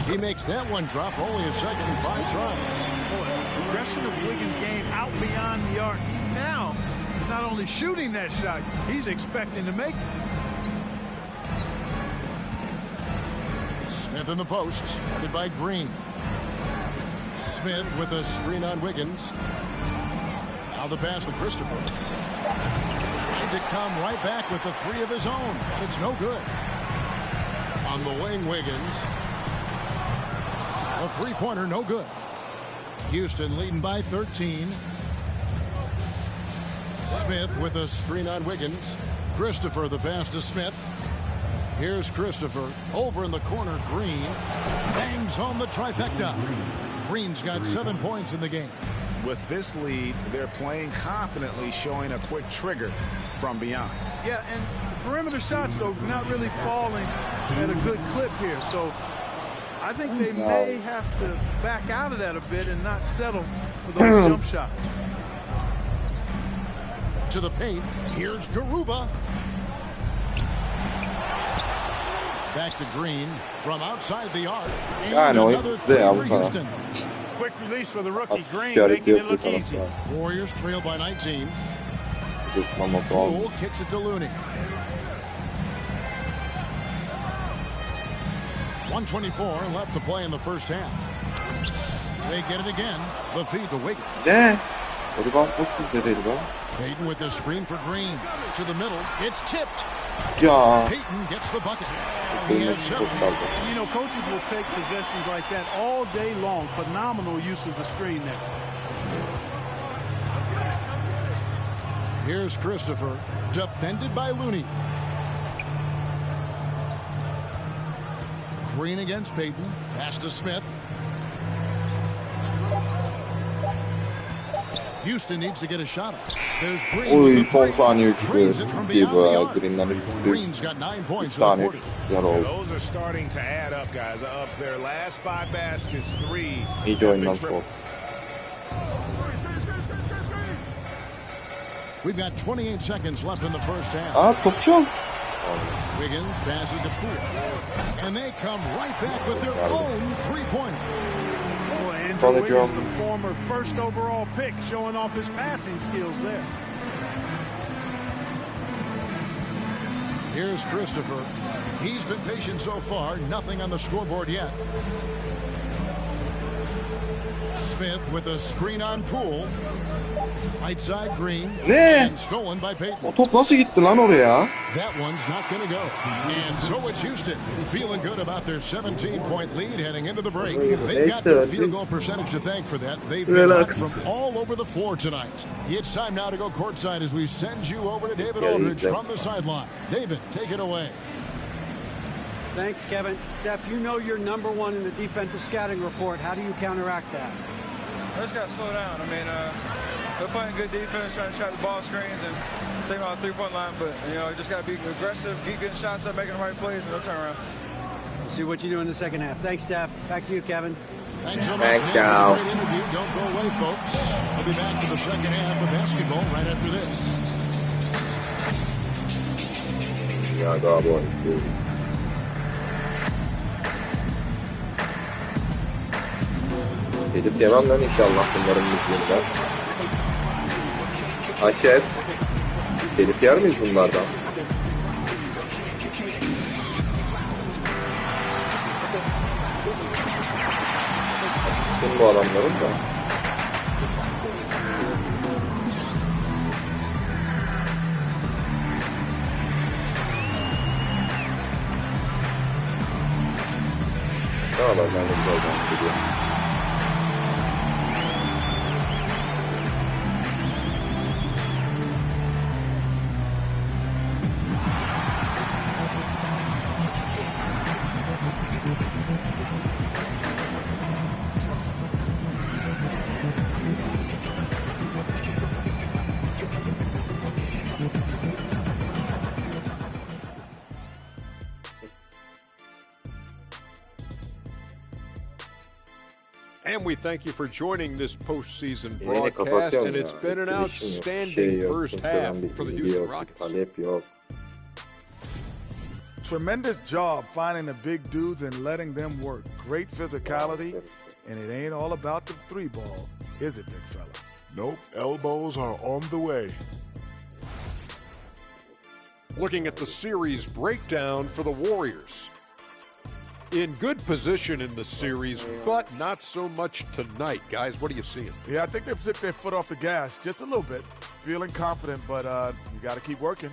he makes that one drop only a second and 5 tries. Progression of Wiggins' game out beyond the arc. He now is not only shooting that shot, he's expecting to make it. Smith in the post, guarded by Green. Smith with a screen on Wiggins. Now the pass to Christopher. Trying to come right back with the 3 of his own, but it's no good. On the wing, Wiggins. A 3-pointer, no good. Houston leading by 13. Smith with a screen on Wiggins. Christopher the pass to Smith. Here's Christopher over in the corner. Green bangs home the trifecta. Green's got 7 points in the game. With this lead, they're playing confidently, showing a quick trigger from beyond. Yeah, and the perimeter shots, though, not really falling at a good clip here. So I think they may have to back out of that a bit and not settle for those jump shots. To the paint. Here's Garuba. Back to Green from outside the arc. Yani oyun bizde ya bu kadar. Quick release for the rookie. Green İşareti making it yok look bu easy. tarafta. Warriors trail by 19. Tutmamak oldu. Poole kicks it to Looney. 1:24 left to play in the first half. They get it again. The feed to Wiggins. Ne? O rebound nasıl bizde değil be? Payton with the screen for Green. To the middle. It's tipped. Ya. Payton gets the bucket. You know, coaches will take possessions like that all day long. Phenomenal use of the screen there. Here's Christopher, defended by Looney. Green against Payton. Pass to Smith. Houston needs to get a shot up. There's Green. Oy son saniye uçtu. Çok iyi bu. Green'den Green's got 9 points 3 tane uçtu. Güzel oldu. Those are starting to add up, guys. Up their last 5 baskets, 3. İyice oyundan soğuk. We've got 28 seconds left in the first half. Aa topçu. Wiggins passes to Poole. And they come right back with their own 3-pointer. Andrew Wiggins, the former first overall pick, showing off his passing skills there. Here's Christopher. He's been patient so far. Nothing on the scoreboard yet. Smith with a screen on Poole. Right side Green. Ne? And stolen by Payton. O top nasıl gitti lan oraya? That one's not going to go. And so it's Houston feeling good about their 17-point lead heading into the break. They've got their field goal percentage to thank for that. They've been hot from all over the floor tonight. It's time now to go courtside as we send you over to David Aldridge from the sideline. David, take it away. Thanks, Kevin. Steph, you know you're #1 in the defensive scouting report. How do you counteract that? I just got to slow down. I mean, they're playing good defense, trying to trap the ball screens and take them out the 3-point line. But, you know, just got to be aggressive, keep getting shots up, making the right plays, and they'll turn around. We'll see what you do in the second half. Thanks, Steph. Back to you, Kevin. Thanks so much. Great interview. Don't go away, folks. We'll be back to the second half of basketball right after this. Ya galiba oynuyoruz. Edip yemem lan inşallah bunların müziğinden. Açet. Edip yer miyiz bunlardan? Açıksın bu adamların da. Ne kadar ben de güzel gidiyor. And we thank you for joining this postseason broadcast, and it's been an outstanding first half for the Houston Rockets. Tremendous job finding the big dudes and letting them work. Great physicality, and it ain't all about the three ball, is it, big fella? Nope, elbows are on the way. Looking at the series breakdown for the Warriors. In good position in the series, but not so much tonight. Guys, what are you seeing? Yeah, I think they've took their foot off the gas just a little bit. Feeling confident, but you got to keep working.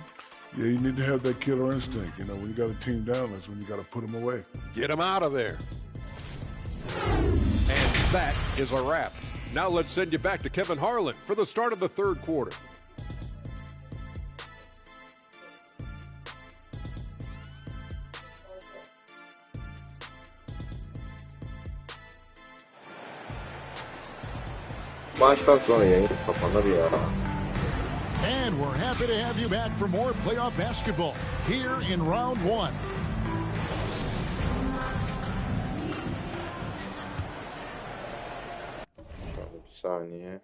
Yeah, you need to have that killer instinct. You know, when you got a team down, that's when you got to put them away. Get them out of there. And that is a wrap. Now let's send you back to Kevin Harlan for the start of the third quarter. Maçtan sonra yayın kapanır ya. And we're happy to have you back for more playoff basketball here in round one. Bir saniye.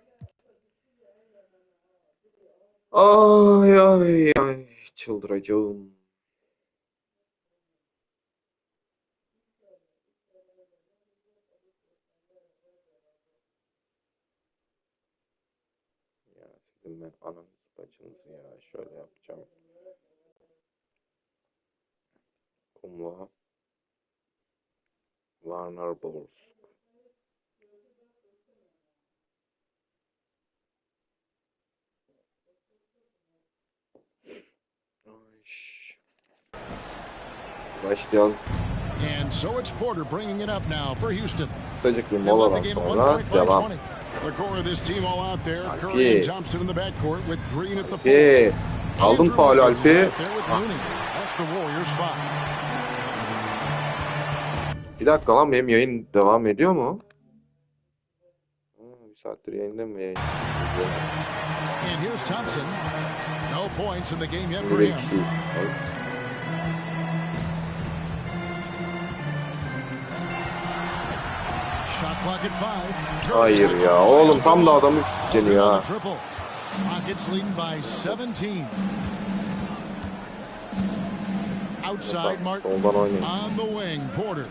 Ay ay ay çıldıracağım. Ya sizin ben ananızı bacınızı ya şöyle yapacağım. Kumla Warner Bulls. Başlayalım. And so it's Porter bringing it up now for Houston. Kısacık bir moladan sonra devam. The core of this team all out there. Curry and Thompson in the backcourt with Green at the Alpi. Aldım faulü Alpi. That's the Warriors foul. Bir dakika lan benim yayın devam ediyor mu? Bir saattir yayında mı yayın? And here's Thompson. No points in the game yet for him. Shot clock at 5. Hayır ya. Oğlum tam da adam üçlük geliyor ha. Rockets leading by 17. Outside Martin. Soldan oynayın. On the wing, Porter.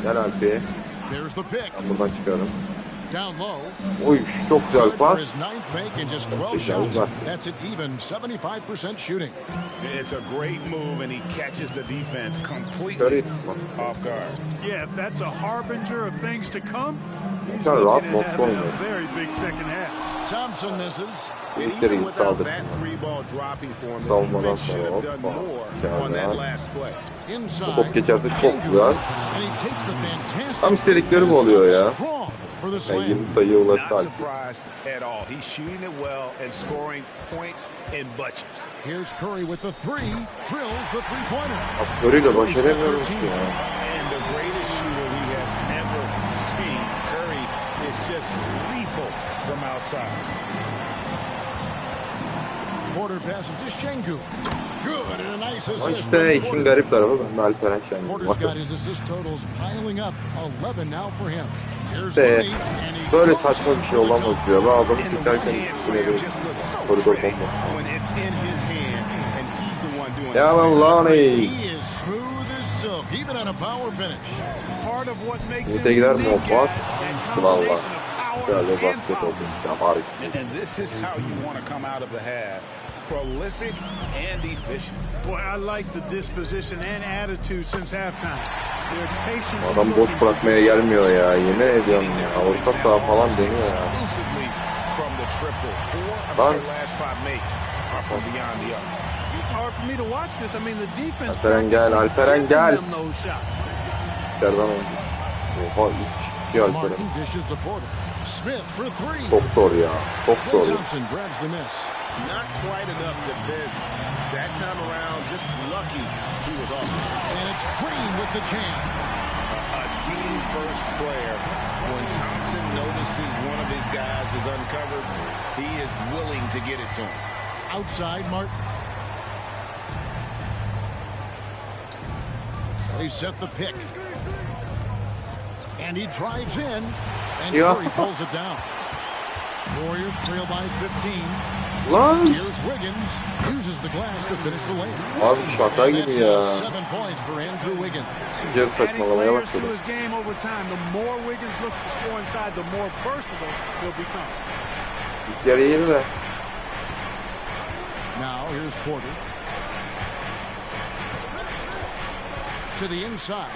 Gel Alpi. There's the pick. Ben buradan çıkarım. Down low. Oy çok güzel pas. That's an even 75% shooting. It's a great move, and he catches the defense completely off guard. Yeah, if that's a harbinger of things to come, he's Sen rahat looking at modda having a oynuyor. very big second half. Thompson misses. Çelikleri iyi saldırsın. Savunmadan sonra hoppa. Bu top geçerse çok güzel. Tam istedikleri bu oluyor ya. Yani 20 sayıya ulaştı Alpi. Here's Curry with the three. Drills the three-pointer. Curry ile başaramıyoruz ki ya. And the greatest shooter we have ever seen. Curry is just lethal from outside. Porter passes to Şengün. Good and a nice assist. İşte işin garip tarafı ben de Alperen Şengün. Porter's got his assist totals piling up. 11 now for him. İşte böyle saçma bir şey olamaz ya. Ben adamı seçerken üstüne bir koridor bombası. Ya lan Lonnie. Smith'e gider mi o pas? Valla. Güzel bir basket oldu. Cabbar istiyor. Prolific and efficient. Boy, I like the disposition and attitude since halftime. They're patient. Adam boş bırakmaya gelmiyor ya. Yemin ediyorum ya. Orta saha falan deniyor ya. Lan. It's hard for me to watch this. I mean, the defense. Alperen gel, Alperen gel. İçeriden olmuş. Oha 3 kişi Alperen. Çok zor ya. Çok zor ya. Not quite enough defense. That time around, just lucky he was off. And it's Green with the jam. A team-first player. When Thompson notices one of his guys is uncovered, he is willing to get it to him. Outside, Martin. They set the pick. And he drives in. And Curry pulls it down. Warriors trail by 15. Lan. Here's Wiggins. Uses the glass to finish the lane. Abi şaka gibi ya. 7 points for Andrew Wiggins. Ciğer saçmalamaya başladı. To his game over time. The more Wiggins looks to score inside, the more versatile he'll become. İlk yarı iyiydi de. Now here's Porter. To the inside.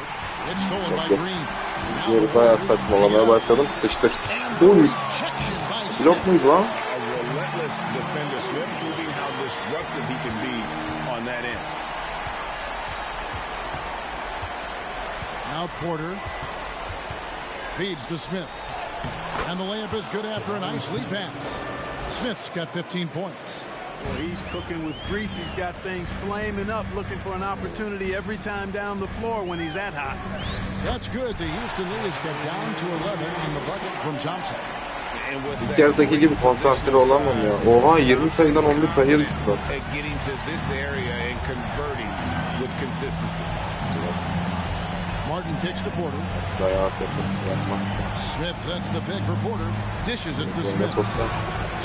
It's stolen by Green. Ciğeri bayağı saçmalamaya başladım. Sıçtık. Uy. Blok muydu lan? Relentless defender. Smith proving how disruptive he can be on that end. Now Porter feeds to Smith. And the layup is good after a nice lead pass. Smith's got 15 points. Well, he's cooking with grease. He's got things flaming up, looking for an opportunity every time down the floor when he's that hot. That's good. The Houston leaders get down to 11 on the bucket from Thompson. İlk yarıdaki gibi konsantre olamam ya. Oha 20 sayıdan 11 sayıya düştü bak. Martin kicks to Porter. Smith sets the pick for Porter. Dishes it to Smith.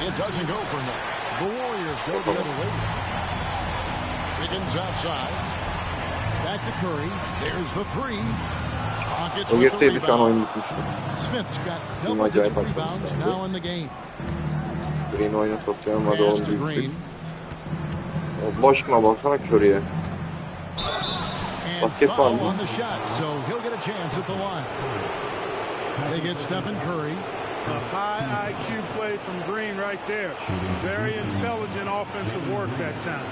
It doesn't go for him. The Warriors go the other way. Wiggins outside. Back to Curry. There's the three. Rockets O with the girseydi şu an oyun rebound. bitmişti. Smith's got double-digit rebounds now in the game. Green oyuna sokacağım. Hadi Pass onu to düştük. Green. Allah aşkına baksana Curry'e. And Basket var foul mı? on the shot, so he'll get a chance at the line. They get Stephen Curry. A high IQ play from Green right there. Very intelligent offensive work that time.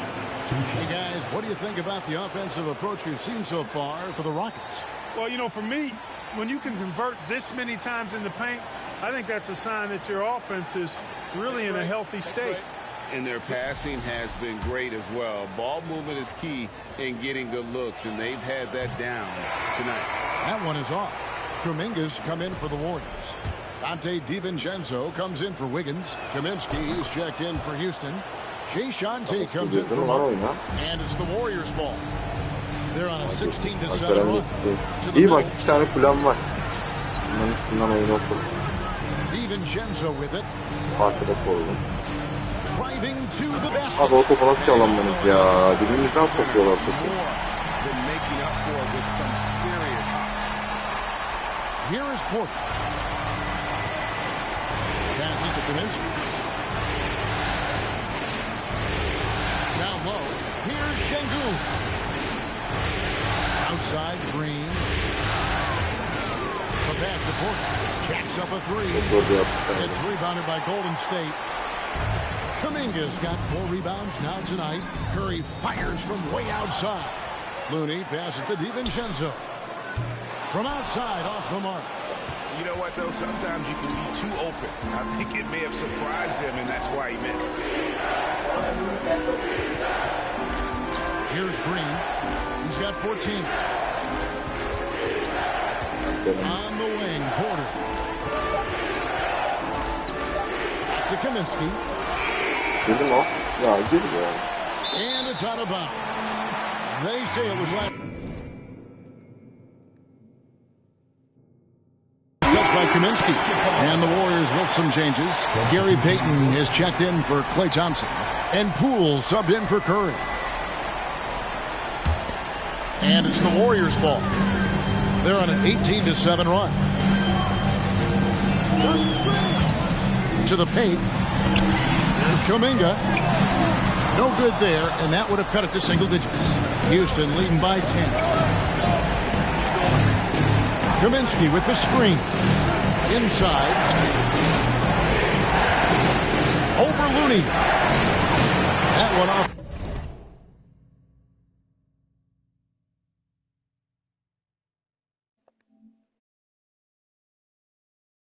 Hey guys, what do you think about the offensive approach we've seen so far for the Rockets? Well, you know, for me, when you can convert this many times in the paint, I think that's a sign that your offense is really in a healthy state. And their passing has been great as well. Ball movement is key in getting good looks, and they've had that down tonight. That one is off. Kuminga's come in for the Warriors. Dante DiVincenzo comes in for Wiggins. Kaminsky, he's checked in for Houston. Jay Shante comes in for Martin. And it's the Warriors' ball. They're on a 16-7 run. İyi bak 2 tane plan var. Bunların üstünden oyunu okudum. DiVincenzo with it. Arkada koydum. Driving to the basket. Abi o topu nasıl çalamıyoruz ya? Dibimizden sokuyorlar topu. Here is Porter. Passes to Kaminsky. Down low. Here's Şengün. Outside Green. The pass to Porter. Jacks up a three. It's rebounded by Golden State. Kuminga's got 4 rebounds now tonight. Curry fires from way outside. Looney passes to DiVincenzo. From outside, off the mark. You know what, though? Sometimes you can be too open. I think it may have surprised him, and that's why he missed. Here's Green. He's got 14. On the wing, Porter. Back to Kaminsky. Dedim o. Ya gir ya. And it's out of bounds. They say it was like touched by Kaminsky. And the Warriors with some changes. Gary Payton is checked in for Klay Thompson. And Poole subbed in for Curry. And it's the Warriors' ball. They're on an 18-7 run. To the paint. There's Kuminga. No good there, and that would have cut it to single digits. Houston leading by 10. Kaminsky with the screen. Inside. Over Looney. That one off.